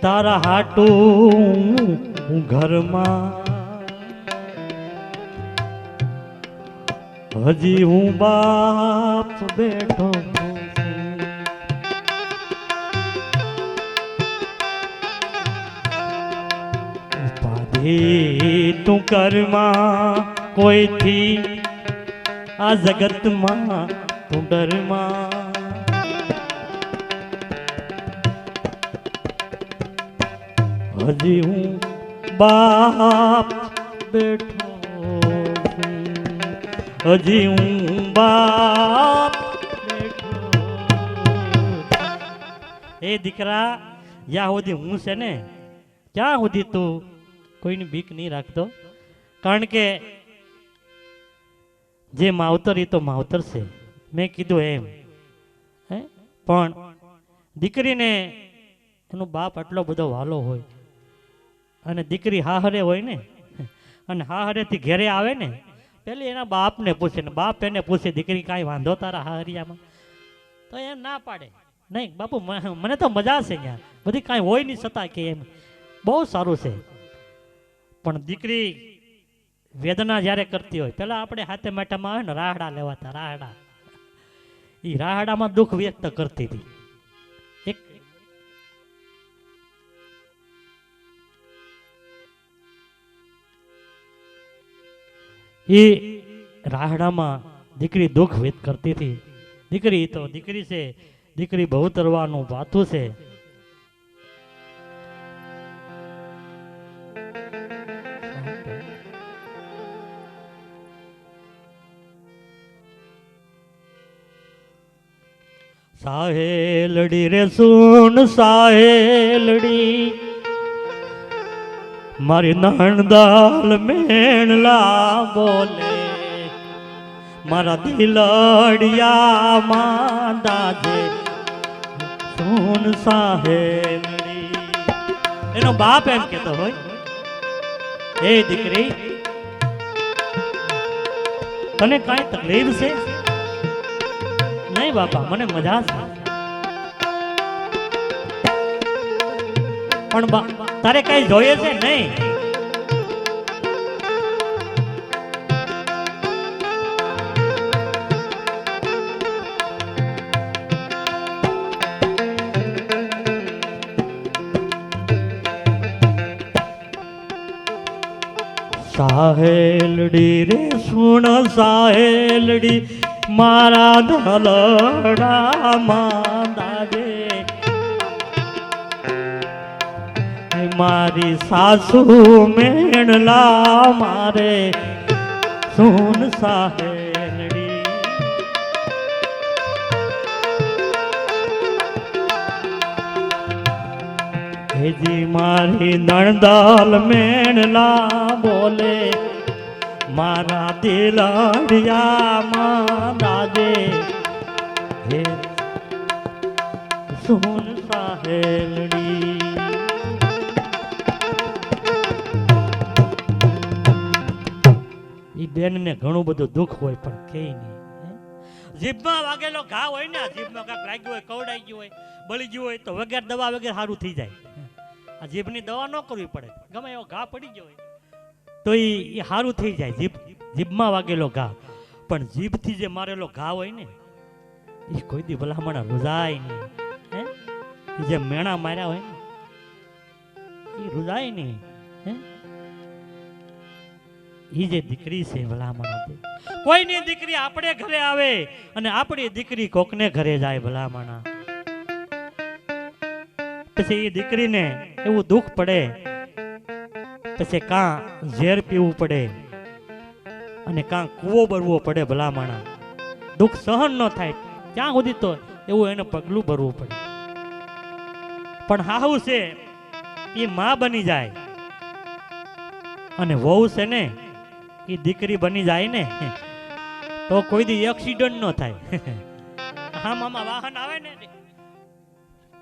તારા હાટું ઘરમાં હજી હું બાપ બેઠો. તું કરમાં કોઈથી આ જગતમાં તું ડરમાં, હજી હું બાપ બેઠો, હજી હું બાપ બેઠો. એ દીકરા જ્યાં સુધી હું છે ને ત્યાં સુધી તું કોઈની બીક નહીં રાખતો. કારણ કે જે માવતર એ તો માવતર છે, મેં કીધું એમ. પણ દીકરીને એનો બાપ આટલો બધો વાલો હોય અને દીકરી હાહરે હોય ને, અને હાહરેથી ઘેરે આવે ને પેલી એના બાપને પૂછે ને બાપ એને પૂછે દીકરી કાંઈ વાંધો તારા હાહરિયામાં? તો એમ ના પાડે, નહીં બાપુ મને તો મજા છે અહીંયા, બધી કાંઈ હોય નહીં છતાં કે એમ બહુ સારું છે. પણ દીકરી વેદના જ્યારે કરતી હોય, પેલા આપણે હાથે માટામાં આવે ને રાહડા લેવાતા, રાહડા, એ રાહડામાં દુઃખ વ્યક્ત કરતી હતી. એક એ રાહડામાં દીકરી દુઃખ વ્યક્ત કરતી હતી. દીકરી તો દીકરી છે, દીકરી બહુ તરવાનું વાતું છે. સાહેલડી રે સુન સાહેલડી, મારી નણદાલ મેણલા બોલે, મારા દિલડિયા માંદાજે સુન સાહેલડી. એનો બાપ એમ કેતો હોય, એ દીકરી તને કાંઈ તકલીફ છે? નહીં બાપા, મને મજા છે. પણ તારે કઈ જોઈએ છે? નહીં. સાહેલડી રે સુણ સાહેલડી, મારા ધલડા માંદાજે, મારી સાસુ મેણલા મારે સુન સાહેલડી. હેજી મારી નણદાલ મેણલા બોલે મારા દિલડિયામાં દાદે હે સોન સાહેલડી. ઈ બેનને ઘણું બધું દુઃખ હોય પણ કે નહીં. જીભમાં વાગેલો ઘા હોય ને, જીભમાં કાંઈક લાગ્યું હોય, કવડાઈ ગયું હોય, બળી ગયું હોય તો વગર દવા વગર સારું થઈ જાય. આ જીભની દવા ન કરવી પડે, ગમે એવો ઘા પડી ગયો હોય તો એ સારું થઈ જાય. જીભમાં વાગેલો ઘા. પણ જીભથી જે મારેલો ઘા હોય ને એ કોઈ દી ભલામણા રૂજાય નહીં. હે એ જે મેણા માર્યા હોય ને એ રૂજાય નહીં. હે એ જે દીકરી છે ભલામણા, કોઈની દીકરી આપણે ઘરે આવે અને આપણી દીકરી કોકને ઘરે જાય ભલામણા, પછી એ દીકરીને એવું દુઃખ પડે, પછી કાં ઝેર પીવું પડે અને કાં કૂવો ભરવો પડે ભલામણા. દુઃખ સહન ન થાય ત્યાં સુધી તો એવું એને પગલું ભરવું પડે. પણ હાહુ છે એ માં બની જાય અને વહુ છે ને એ દીકરી બની જાય ને તો કોઈ દી એક્સિડન્ટ ન થાય. હા મામા વાહન આવે ને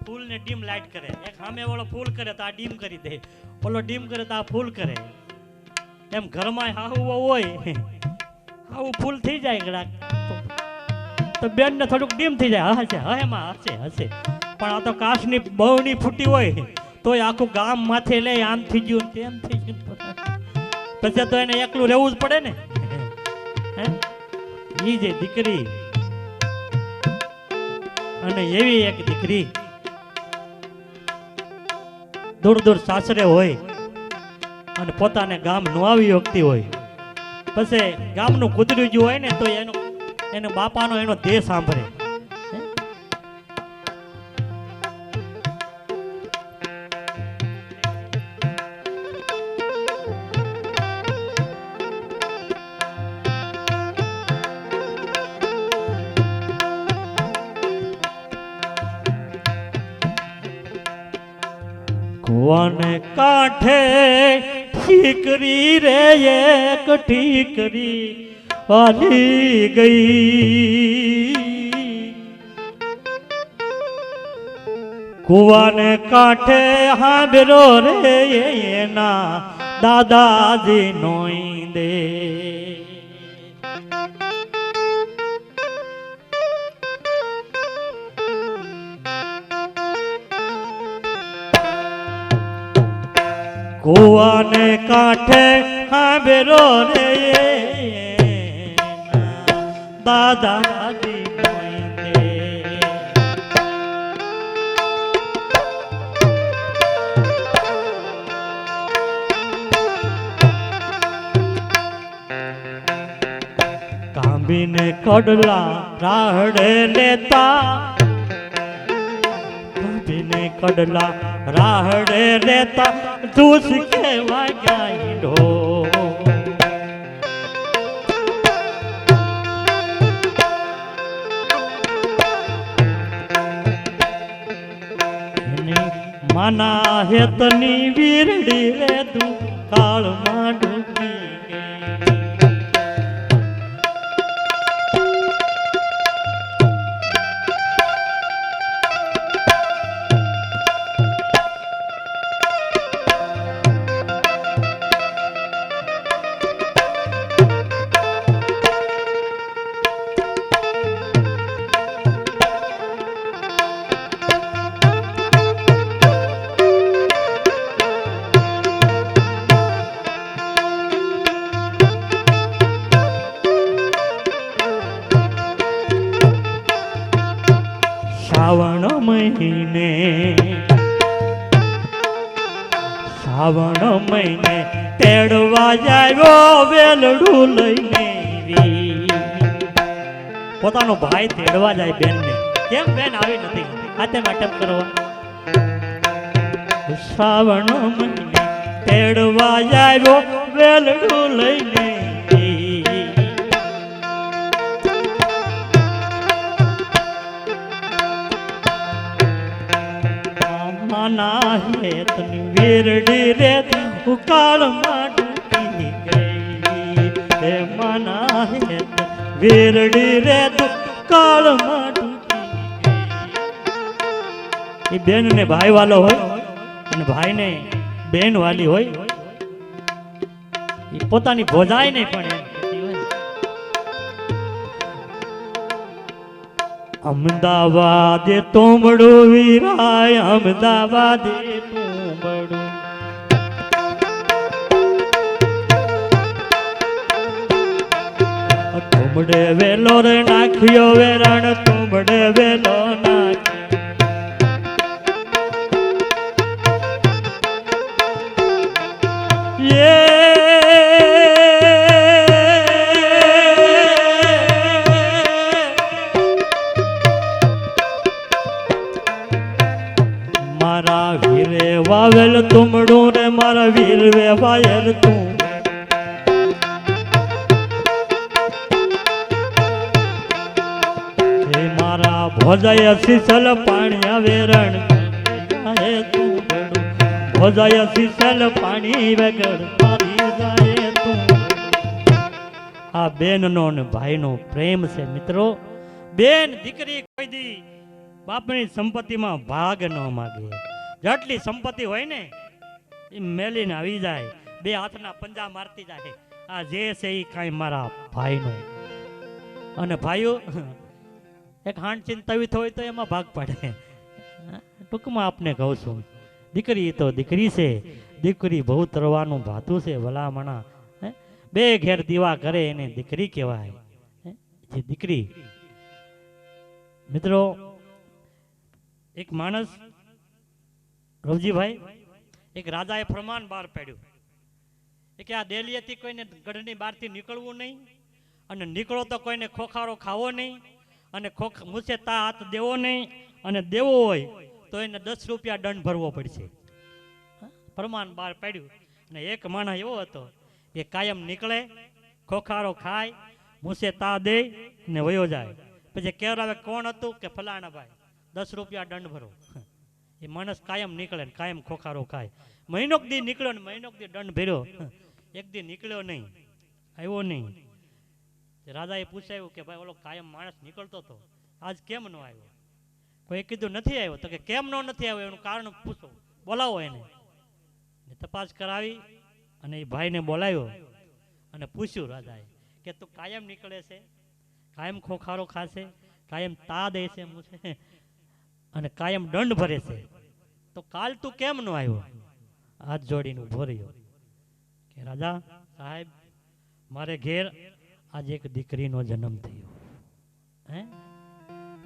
ફૂલ ને ડીમ લાઈટ કરે, એક સામે વાળો ફૂલ કરે તો આ ડીમ કરી દે, ઓલો ડીમ કરે તો આ ફૂલ કરે. એમ ઘરમાં હાહુ હોય હાહુ ફૂલ થઈ જાય ગળાક તો બેન ને થોડુંક ડીમ થઈ જાય. હશે હે માં હશે હશે. પણ આ તો કાચની બહુની ફૂટી હોય તોય આખું ગામ માથે લે આમ થઈ ગયું તેમ થઈ ગયું. પછી તો એને એકલું રહેવું જ પડે ને. ઈ જે દીકરી અને એવી એક દીકરી દૂર દૂર સાસરે હોય અને પોતાને ગામ નુઆવી વખતી હોય, પછી ગામનું કૂતર્યું ગયું હોય ને તો એનો બાપાનો એનો દેહ સાંભળે. કુવાને કાંઠે ઠીકરી રે એક ઠીકરી વાલી ગઈ. કુવાને કાંઠે હાંભરો રે એના દાદાજી નોઈ દે. કુવાને કાંઠે હાંભરો રે દાદા દાદી કાંબીને કડલા રાહડે લેતા, કાંબીને કડલા રાહડે લેતા ધૂસ કેવા ગાઈડો. માના હેતની વીરડી રે તું કાળમાં ડૂબી ગઈ. શ્રાવણ મહિને તેડવા જાવ્યો વેલડું લઈને. પોતાનો ભાઈ તેડવા જાય બેન ને, કેમ બેન આવી નથી આતે નાટક કરવા. શ્રાવણ મહિને તેડવા જાવ્યો વેલડું લઈને. મના હેતની વીરડી રે ઉકાળમાં ડૂબી ગઈ હે મના હેત વીરડી રે ઉકાળમાં ડૂબી ગઈ. એ બેન ને ભાઈ વાલો હોય અને ભાઈ ને બેન વાલી હોય એ પોતાની ભોજાય નહીં પણ એમ કહેતી હોય અમદાવાદે તોમડું વીરાય અમદાવાદે તોમડું તોમડે વેલો રે નાખ્યો વેરણ તોમડે વેલો મારા વીરે વાવેલ તુમડું રે મારા વીર વેવાયેલ તું હે મારા ભોજાય શીસલ પાણી વેરણ હે તું ભોજાય શીસલ પાણી વગર મારી જાય તું. આ બેનનો ને ભાઈનો પ્રેમ છે મિત્રો. બેન દીકરી કોઈ દી બાપની સંપત્તિમાં ભાગ ન માગે. જેટલી સંપત્તિ હોય ને એ મેલીને આવી જાય, બે હાથના પંજા મારતી જાય. આ જે છે એ કાંઈ મારા ભાઈનો. અને ભાઈઓ એક હાંડ ચિંતાવી હોય તો એમાં ભાગ પડે. ટૂંકમાં આપને કહું છું, દીકરી તો દીકરી છે, દીકરી બહુ તરવાનું ભાતું છે ભલામણા. બે ઘેર દીવા કરે એને દીકરી કહેવાય. જે દીકરી મિત્રો એક માણસ રવજીભાઈ એક રાજાએ ફરમાન બહાર પાડ્યું કે આ દેલીએથી કોઈને ગઢની બહારથી નીકળવું નહીં અને નીકળો તો કોઈને ખોખારો ખાવો નહીં અને મૂછે તા હાથ દેવો નહીં અને દેવો હોય તો એને 10 રૂપિયા દંડ ભરવો પડશે. ફરમાન બહાર પાડ્યું અને એક માણસ એવો હતો કે કાયમ નીકળે, ખોખારો ખાય, મૂછે તા દે ને વયો જાય. પછી કહેવાય કોણ હતું કે ફલાણા ભાઈ, 10 રૂપિયા દંડ ભરો. એ માણસ કાયમ નીકળે ને કાયમ ખોખારો ખાય. મહિનોક દી નીકળ્યો ને મહિનોક દી દંડ ભર્યો, એક દી નીકળ્યો નહીં, આવ્યો નહીં. રાજાએ પૂછાયું કે ભાઈ ઓલો કાયમ માણસ નીકળતો હતો, આજ કેમ ન આવ્યો? કોઈ કીધું નથી આવ્યો. તો કે કેમ નથી આવ્યો એનું કારણ પૂછો, બોલાવો એને. તપાસ કરાવી અને એ ભાઈને બોલાવ્યો અને પૂછ્યું રાજાએ કે તું કાયમ નીકળે છે, કાયમ ખોખારો ખાશે, કાયમ તા દે છે મૂછે અને કાયમ દંડ ભરે છે, તો કાલ તું કેમ ન આવ્યો? હાથ જોડીને ઉભો રહ્યો કે રાજા સાહેબ, મારે ઘેર આજે એક દીકરીનો જન્મ થયો.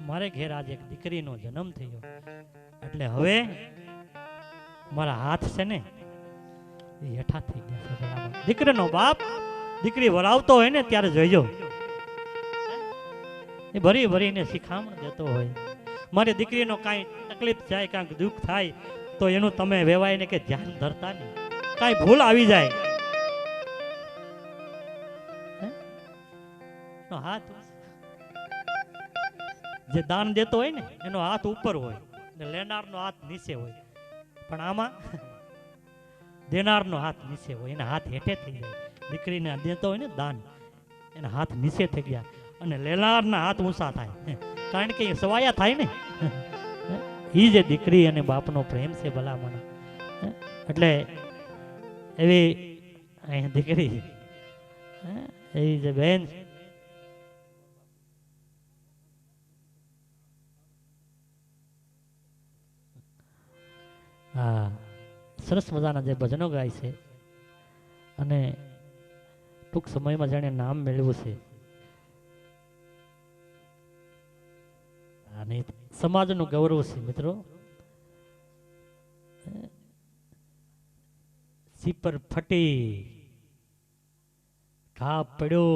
મારે ઘેર આજે એક દીકરીનો જન્મ થયો એટલે હવે મારા હાથ છે ને એ હેઠા થઈ ગયા છે. દીકરીનો બાપ દીકરી વરાવતો હોય ને ત્યારે જોઈજો, એ ભરી ભરીને શિખામણ દેતો હોય. મારી દીકરીનો કાંઈ તકલીફ થાય, કાંઈક દુઃખ થાય તો એનું તમે વેવાઈને કે ધ્યાન ધરતા નહીં. કાંઈ ભૂલ આવી જાય હાથ જે દાન દેતો હોય ને એનો હાથ ઉપર હોય ને લેનારનો હાથ નીચે હોય, પણ આમાં દેનારનો હાથ નીચે હોય, એના હાથ હેઠે થઈ જાય. દીકરીને દેતો હોય ને દાન, એના હાથ નીચે થઈ ગયા અને લેનારના હાથ ઊંચા થાય, કારણ કે એ સવાયા થાય ને. એ જે દીકરી અને બાપનો પ્રેમ છે ભલામણ. એટલે એવી અહીંયા દીકરી એવી જે બેન હા સરસ મજાના જે ભજનો ગાય છે અને ટૂંક સમયમાં જાણે નામ મેળવ્યું છે અને સમાજનું ગૌરવ છે મિત્રો. સીપર ફટી, ઘા પડ્યો,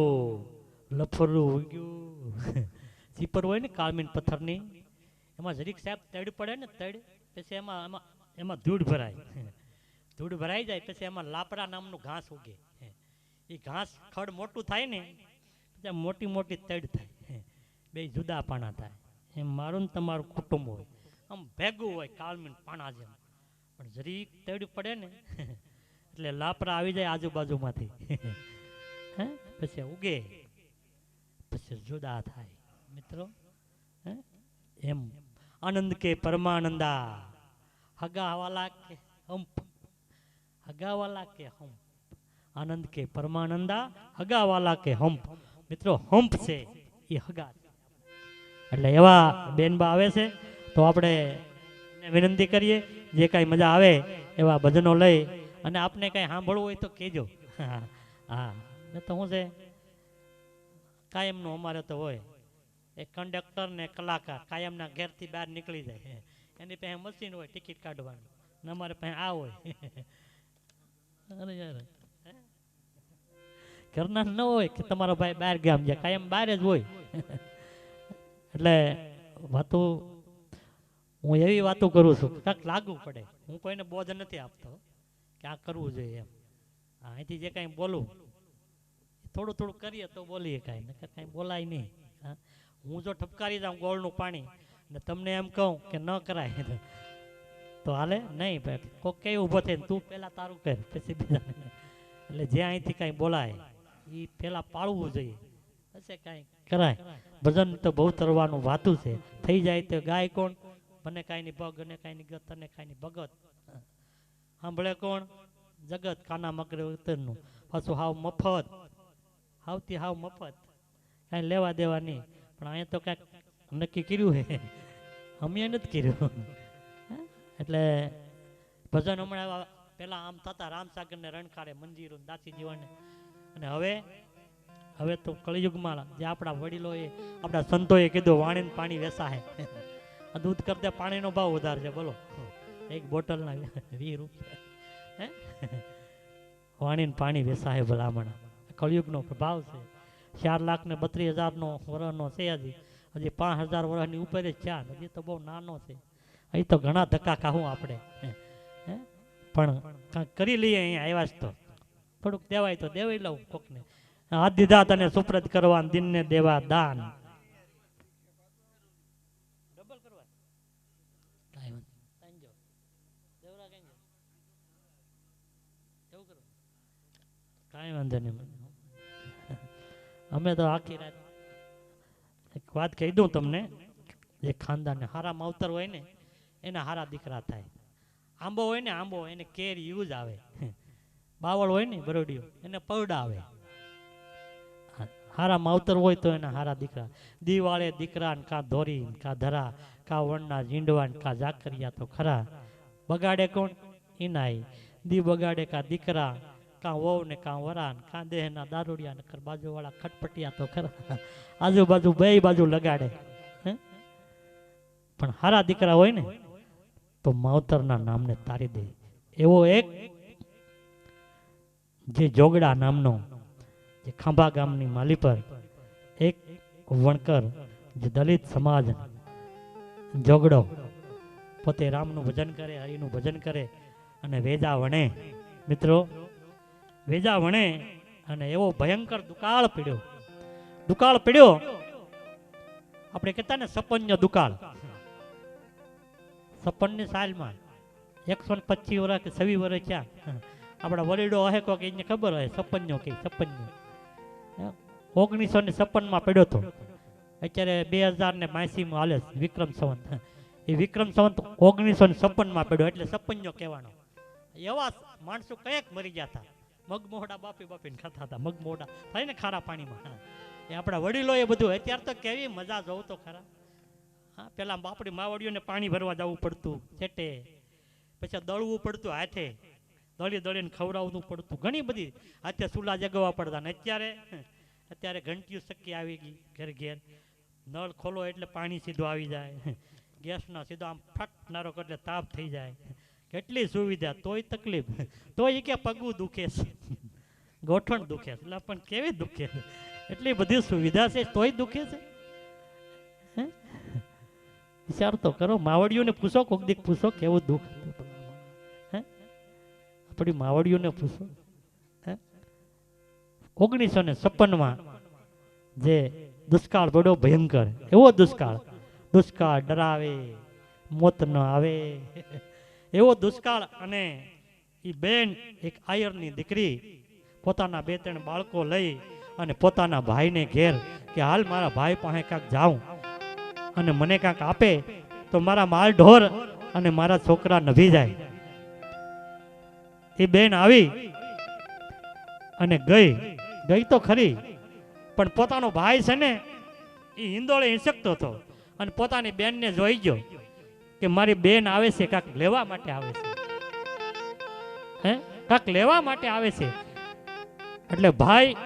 લફરું ઉગ્યું. સીપર હોય ને કાળમીન પથ્થરની, એમાં જરીક સાહેબ તડ પડે ને તડ, પછી એમાં ધૂળ ભરાય. ધૂળ ભરાઈ જાય પછી એમાં લાપડા નામનું ઘાસ ઉગે. એ ઘાસ ખડ મોટું થાય ને પછી મોટી મોટી તડ થાય, બે જુદા પાણા થાય. એમ મારું ને તમારું કુટુંબ હોય, આમ ભેગું હોય કાળમીન પાણા જેમ. પણ જરીક તેડું પડે ને એટલે લાપરા આવી જાય આજુબાજુમાંથી. હે પછી ઉગે, પછી જુદા થાય મિત્રો. હે એમ આનંદ કે પરમાનંદા, હગાવાલા કે હંપ, હગાવાલા કે હંપ, આનંદ કે પરમાનંદા, હગાવાલા કે હંપ. મિત્રો હંપ છે એ હગા છે. એટલે એવા બેનબા આવે છે તો આપણે વિનંતી કરીએ જે કાંઈ મજા આવે એવા ભજનો લઈ અને આપને કાંઈ સાંભળવું હોય તો કહેજો. હા તો શું છે કાયમનું અમારે તો હોય એક કંડક્ટર ને કલાકાર કાયમના ઘેરથી બહાર નીકળી જાય, એની પાસે મશીન હોય ટિકિટ કાઢવાનું ને અમારે પાસે આ હોય. અરે યાર ઘરના ન હોય કે તમારો ભાઈ બહાર ગામ જાય, કાયમ બહાર જ હોય. એટલે વાતો હું એવી વાતો કરું છું કાંઈક લાગુ પડે. હું કોઈને બોધ નથી આપતો કે આ કરવું જોઈએ એમ. અહીંથી જે કાંઈ બોલું થોડું થોડું કરીએ તો બોલીએ, કાંઈ નકર કાંઈ બોલાય નહીં. હું જો ઠપકારી જાઉં ગોળનું પાણી ને તમને એમ કહું કે ન કરાય તો હાલે નહીં. ભાઈ કોક કઈ ઊભો થઈને તું પહેલાં તારું કર પછી બીજા. એટલે જે અહીંથી કાંઈ બોલાય એ પહેલાં પાળવું જોઈએ પછી કાંઈ કરાય. ભજન તો બહુ તરવાનું વાતું છે, થઈ જાય તો ગાય કોણ, મને કાંઈની ભગ અને કાંઈની ગત અને કાંઈની ભગત. સાંભળે કોણ, જગત કાના મકરે ઉતરનું. પાછું હાવ મફત, હાવથી હાવ મફત, કાંઈ લેવા દેવા નહીં. પણ અહીંયા તો કાંઈક નક્કી કર્યું હે, અમે નથી કર્યું. એટલે ભજન હમણાં પેલા આમ થતા રામસાગર ને રણખાડે મંદિરો દાસી જીવન, અને હવે તો કળિયુગમાં જે આપણા વડીલોએ આપણા સંતોએ કીધું વાણીને પાણી વેસાય. આ દૂધ કરતા પાણીનો ભાવ વધારે છે બોલો, એક બોટલના 20 રૂપિયા. વાણીને પાણી વેસાય ભલામણ. કળિયુગનો પ્રભાવ છે. 4,32,000 વર્ષનો છે હજી 5,000 વર્ષની ઉપર જ છે. હજી તો બહુ નાનો છે. અહીં તો ઘણા ધક્કા ખાવું આપણે, પણ કાંઈક કરી લઈએ. અહીંયા આવ્યા જ તો થોડુંક દેવાય તો દેવાઈ લઉં કોકને. હાથ દીધા તને સુપ્રત કરવા, દિનને દેવા દાન. ડબલ કરવા કાંઈ વાંધો નહીં. અમે તો આખી રાત એક વાત કહી દઉં તમને. જે ખાનદાન હારા માવતર હોય ને એના હારા દીકરા થાય. આંબો હોય ને આંબો એને કેરી યુઝ આવે. બાવળ હોય ને બરોડીઓ એને પૌડા આવે. હારા માવતર હોય તો એના હારા દીકરા. દિવાળે દીકરા ને કા ધોરી કા ધરા કા વણના ઝીંડવા કા ઝાકરિયા તો ખરા. બગાડે કોણ ઇનાય, દી બગાડે કા દીકરા કા વહુ ને કા વરાન કા દેહના દારૂડિયા ને કર બાજુ વાળા ખટપટિયા તો ખરા. આજુબાજુ બે બાજુ લગાડે. પણ હારા દીકરા હોય ને તો માવતરના નામને તારી દે. એવો એક જે જોગડા નામનો જે ખાંભા ગામની માલી પર એક વણકર જે દલિત સમાજ જોગડો પોતે રામનું ભજન કરે, હરિનું ભજન કરે અને વેજા વણે. મિત્રો વેજા વણે અને એવો ભયંકર દુકાળ પીડ્યો. આપણે કહેતા ને સપન્ય દુકાળ. સપનની સાલમાં 125 વર્ષ કે 26 વર્ષ થયા. આપણા વડીલો હે કોક એને ખબર હોય સપન્યો કે સપન્યો 1956 પડ્યો હતો. અત્યારે 2082 હાલે વિક્રમ સંવત. એ વિક્રમ સંવત 1956 પડ્યો એટલે સપન્યો કહેવાનો. એવા માણસો કયેક મરી ગયા હતા. મગમોડા બાપીને ખાતા હતા. મગમોડા થાય ને ખારા પાણીમાં. એ આપણા વડીલો એ બધું. અત્યારે તો કેવી મજા જોઉં તો ખરા. હા પેલા બાપડી માવડીઓને પાણી ભરવા જવું પડતું છેટે, પછી દળવું પડતું હાથે, દળીને ખવડાવવું પડતું. ઘણી બધી હાથે ચૂલા જગવા પડતા. ને અત્યારે ઘંટીયું શક્ય આવી ગઈ ઘેર ઘેર. નળ ખોલો એટલે પાણી સીધું આવી જાય. ગેસનો સીધો આમ ફટનારો એટલે તાપ થઈ જાય. કેટલી સુવિધા તોય તકલીફ. તોય કે પગું દુખે છે, ગોઠણ દુખે છે. એટલે પણ કેવી દુખે છે? એટલી બધી સુવિધા છે તોય દુખે છે. વિચાર તો કરો. માવડીઓને પૂછો, કોક દીક પૂછો કેવું દુઃખ હતું. આપણી માવડીઓને પૂછો. 1956 જે દુષ્કાળ પડ્યો ભયંકર, એવો દુષ્કાળ ડરાવે, મોત ન આવે એવો દુષ્કાળ. અને એ બેન એક આયરની દીકરી પોતાના 2-3 બાળકો લઈ અને પોતાના ભાઈને ઘેર કે હાલ મારા ભાઈ પાસે કાંક જાઉં અને મને કાંક આપે તો મારા માલ ઢોર અને મારા છોકરા નભી જાય. એ બેન આવી અને ગઈ તો ખરી, પણ પોતાનો ભાઈ છે ને એ હિંદોળે હિંચકતો હતો અને પોતાની બેનને જોઈ ગયો કે મારી બેન આવે છે, કાંક લેવા માટે આવે છે, કાંક લેવા માટે આવે છે. એટલે ભાઈ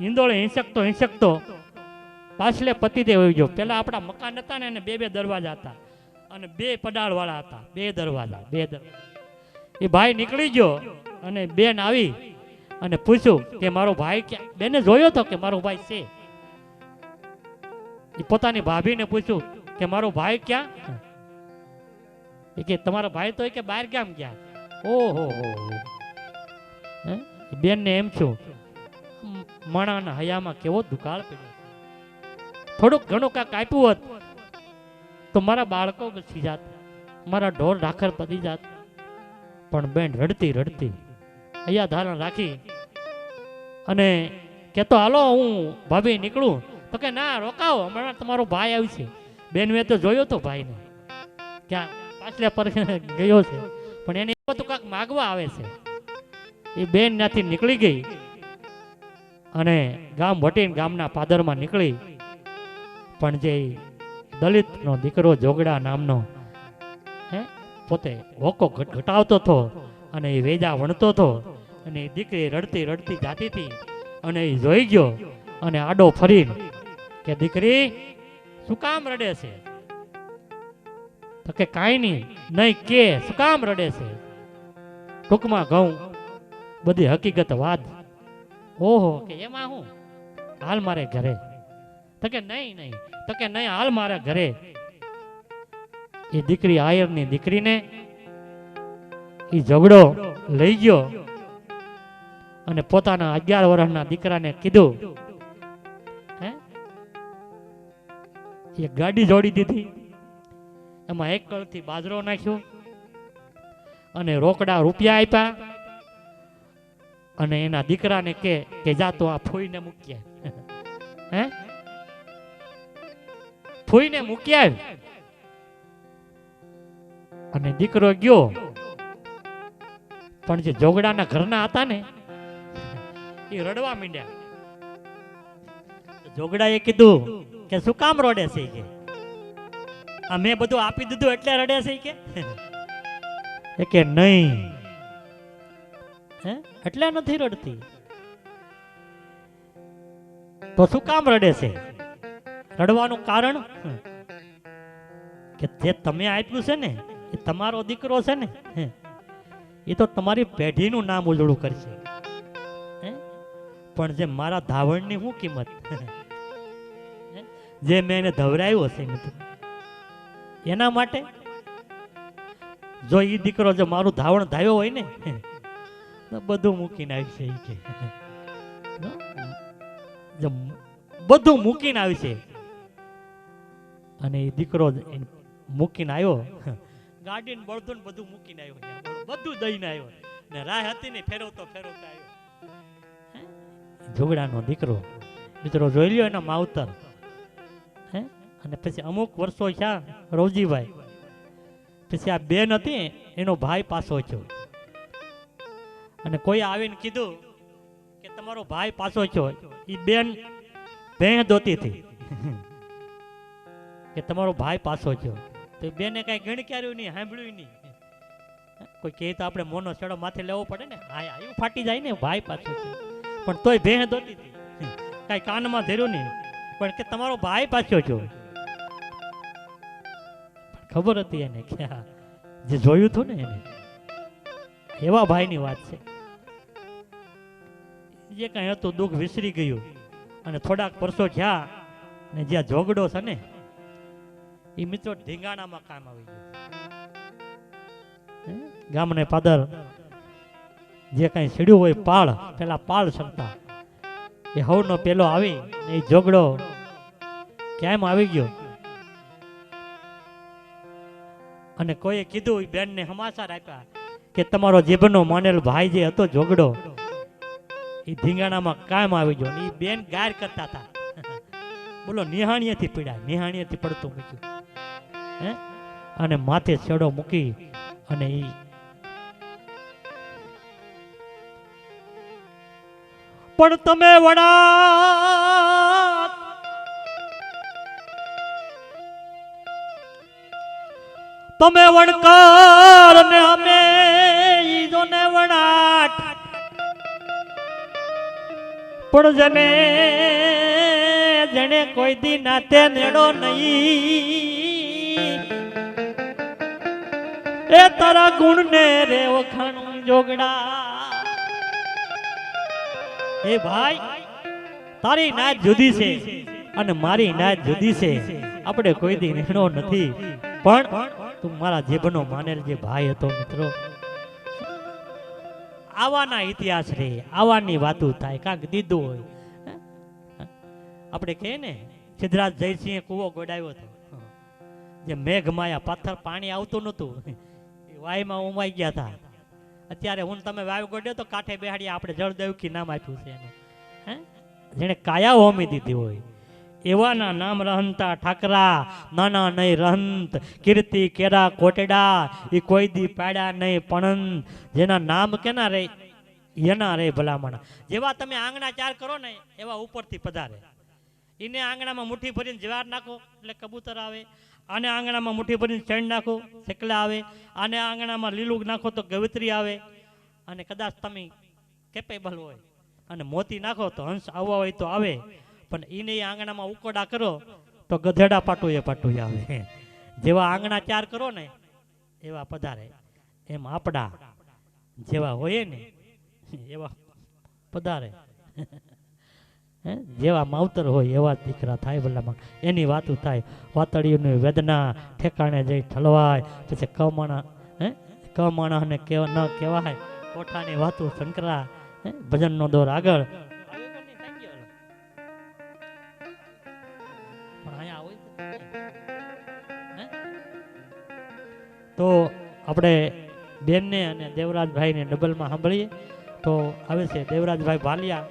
હિંદોળે હિંચકતો પાછલે પતિદેવ આવી ગયો. પેલા આપણા મકાન હતા ને એને 2 દરવાજા હતા અને 2 પડાળ વાળા હતા, 2 દરવાજા. એ ભાઈ નીકળી ગયો અને બેન આવી અને પૂછ્યું કે મારો ભાઈ ક્યાં. બેને જોયો તો કે મારો ભાઈ છે. એ પોતાની ભાભીને પૂછ્યું કે મારો ભાઈ ક્યાં. એ કે તમારો ભાઈ તો કે બહાર ગામ ગયા. ઓહો બેન ને એમ છું માણાના હયામાં કેવો દુકાળ પડ્યો. થોડુંક ઘણું કાંક આપ્યું હોત તો મારા બાળકો બચી જાત, મારા ઢોર ઢાખર પડી જાત. પણ બેન રડતી અહીંયા ધારણ રાખી અને કેતો હાલો હું ભાભી નીકળું. તો કે ના રોકાવો, હમણાં તમારો ભાઈ આવશે. બેન મેં તો જોયો તો ભાઈને ક્યાં પાછલે પર ગયો છે, પણ એને બધું કાંક માગવા આવે છે. એ બેન ત્યાંથી નીકળી ગઈ અને ગામ વટીને ગામના પાદરમાં નીકળી. પણ જે દલિતનો દીકરો જોગડા નામનો પોતે હોકો ઘટાવતો હતો અને એ વેજા વણતો હતો અને એ દીકરી રડતી જાતી હતી અને એ જોઈ ગયો અને આડો ફરીને કે દીકરી શું કામ રડે છે. તો કે કાંઈ નહીં કે શું કામ રડે છે. ટૂંકમાં ઘઉં બધી હકીકત વાત. ઓહો કે એમાં હું હાલ મારે ઘરે. તો કે નહીં તો કે નહીં હાલ મારા ઘરે. એ દીકરી આયરની દીકરીને એ ઝઘડો લઈ ગયો અને પોતાના 11 વર્ષના દીકરાને કીધું. એ ગાડી જોડી દીધી, એમાં 1 કળથી બાજરો નાખ્યો અને રોકડા રૂપિયા આપ્યા અને એના દીકરાને કે જા તો આ ફૂઈને મૂકી આવ. ફૂઈને મૂકી આવ. અને દીકરો ગયો. પણ જે જોગડાના ઘરના હતા ને એ રડવા માંડ્યા. જોગડાએ કીધું કે શું કામ રડે છે કે આ મેં બધું આપી દીધું એટલે રડે છે કે નહીં એટલે નથી રડતી. તો શું કામ રડે છે? રડવાનું કારણ કે જે તમે આપ્યું છે ને એ તમારો દીકરો છે ને એ તો તમારી પેઢીનું નામ ઉજળું કરશે. પણ જે મારા ધાવણની શું કિંમત, જે મેં એને ધવરાયું હશે એના માટે જો એ દીકરો જો મારું ધાવણ ધાવ્યો હોય ને તો બધું મૂકીને આવશે. બધું મૂકીને આવશે. અને એ દીકરો મૂકીને આવ્યો, ગાડીને બળદું બધું મૂકીને આવ્યો, બધું દઈને આવ્યો ને રાહ હતી ને ફેરવતો આવ્યો. ઝઘડાનો દીકરો મિત્રો જોઈ લ્યો એના માવતર. અને પછી અમુક વર્ષો થયા રવજીભાઈ, પછી આ બેન હતી એનો ભાઈ પાછો થયો અને કોઈ આવીને કીધું કે તમારો ભાઈ પાછો થયો. એ બેન ભેં દોતી હતી કે તમારો ભાઈ પાછો થયો. તો બેને કઈ ગણક્યાર્યું નહીં, સાંભળ્યું નહીં. કોઈ કહે તો આપણે મોનો છેડો માથે લેવો પડે ને, હા એવું ફાટી જાય ને ભાઈ પાછો થયો. પણ તોય ભેં દોતી હતી, કઈ કાનમાં ધર્યું નહીં. પણ કે તમારો ભાઈ પાછો થયો. ખબર હતી એને કે જે જોયું હતું ને એને એવા ભાઈની વાત છે. જે કઈ હતું દુઃખ વિસરી ગયું અને થોડાક વર્ષો થયા ને જ્યાં ઝઘડો છે ને એ મિત્રો ઢીંગાણામાં કામ આવી ગયું. ગામને પાદર જે કઈ સીડ્યું હોય પાળ, પેલા પાળ સંતા એ હવનો પેલો આવી ને એ ઝઘડો ક્યાંય આવી ગયો. અને કોઈએ કીધું એ બેનને સમાચાર આપ્યા કે તમારો જીભનો માનેલ ભાઈ જે હતો જોગડો એ ધીંગાણામાં કામ આવી ગયો. એ બેન ગાર કરતા હતા. બોલો નિહાણીએથી પીડાય, નિહાણીએથી પડતું મૂક્યું હે અને માથે છેડો મૂકી અને ઈ પણ તમે વડા તમે વણકર ને અમે ઈજો ને વણાટ પણ જેને કોઈ દી નાતે નેડો નહીં એ તારા ગુણ ને રે વખાણું જોગડા. એ ભાઈ તારી નાત જુદી છે અને મારી નાત જુદી છે. આપણે કોઈ દી નેડો નથી પણ તું મારા જીભનો માનેલ જે ભાઈ હતો મિત્રો. આવાના ઇતિહાસ રે, આવાની વાતો થાય કાંક દીધું હોય. આપણે કહીએ ને સિદ્ધરાજ જયસિંહે કૂવો ગોડાવ્યો હતો. જે મેઘમાયા પાથર પાણી આવતું નહોતું એ વાયમાં ઉમાઈ ગયા હતા. અત્યારે હું તમે વાવ ગોડ્યો તો કાંઠે બેહાડી આપણે જળદેવકી નામ આપ્યું છે એનું. હે જેને કાયા હોમી દીધી હોય એવાના નામ રહંતા ઠાકરા નાના નહીં રહંત કીર્તિ કેરા કોટેડા એ કોઈ દી પાડ્યા નહીં પણ જેના નામ કેના રે એના રે ભલામણ. જેવા તમે આંગણા ચાર કરો ને એવા ઉપરથી પધારે. એને આંગણામાં મુઠ્ઠી ભરીને જવાર નાખો એટલે કબૂતર આવે. આને આંગણામાં મુઠ્ઠી ભરીને ચણ નાખો સેકલા આવે. આને આંગણામાં લીલું નાખો તો ગવિત્રી આવે. અને કદાચ તમે કેપેબલ હોય અને મોતી નાખો તો હંસ આવવા હોય તો આવે. પણ એને આંગણામાં ઉકોડા કરો તો ગધેડા પાટું આવે. જેવા આંગણા ચાર કરો ને એવા પધારે. એમ આપડા જેવા હોય ને એવા પધારે. જેવા માવતર હોય એવા દીકરા થાય ભલામાં. એની વાતો થાય. વાતળીઓની વેદના ઠેકાણે જઈ ઠલવાય. પછી કમાણા ને ન કહેવાય. કોઠાની વાતો શંકરા. ભજનનો દોર આગળ તો આપણે બેનને અને દેવરાજભાઈને ડબલમાં સાંભળીએ. તો આવે છે દેવરાજભાઈ ભાલિયા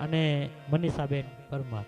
અને મનીષાબેન પરમાર.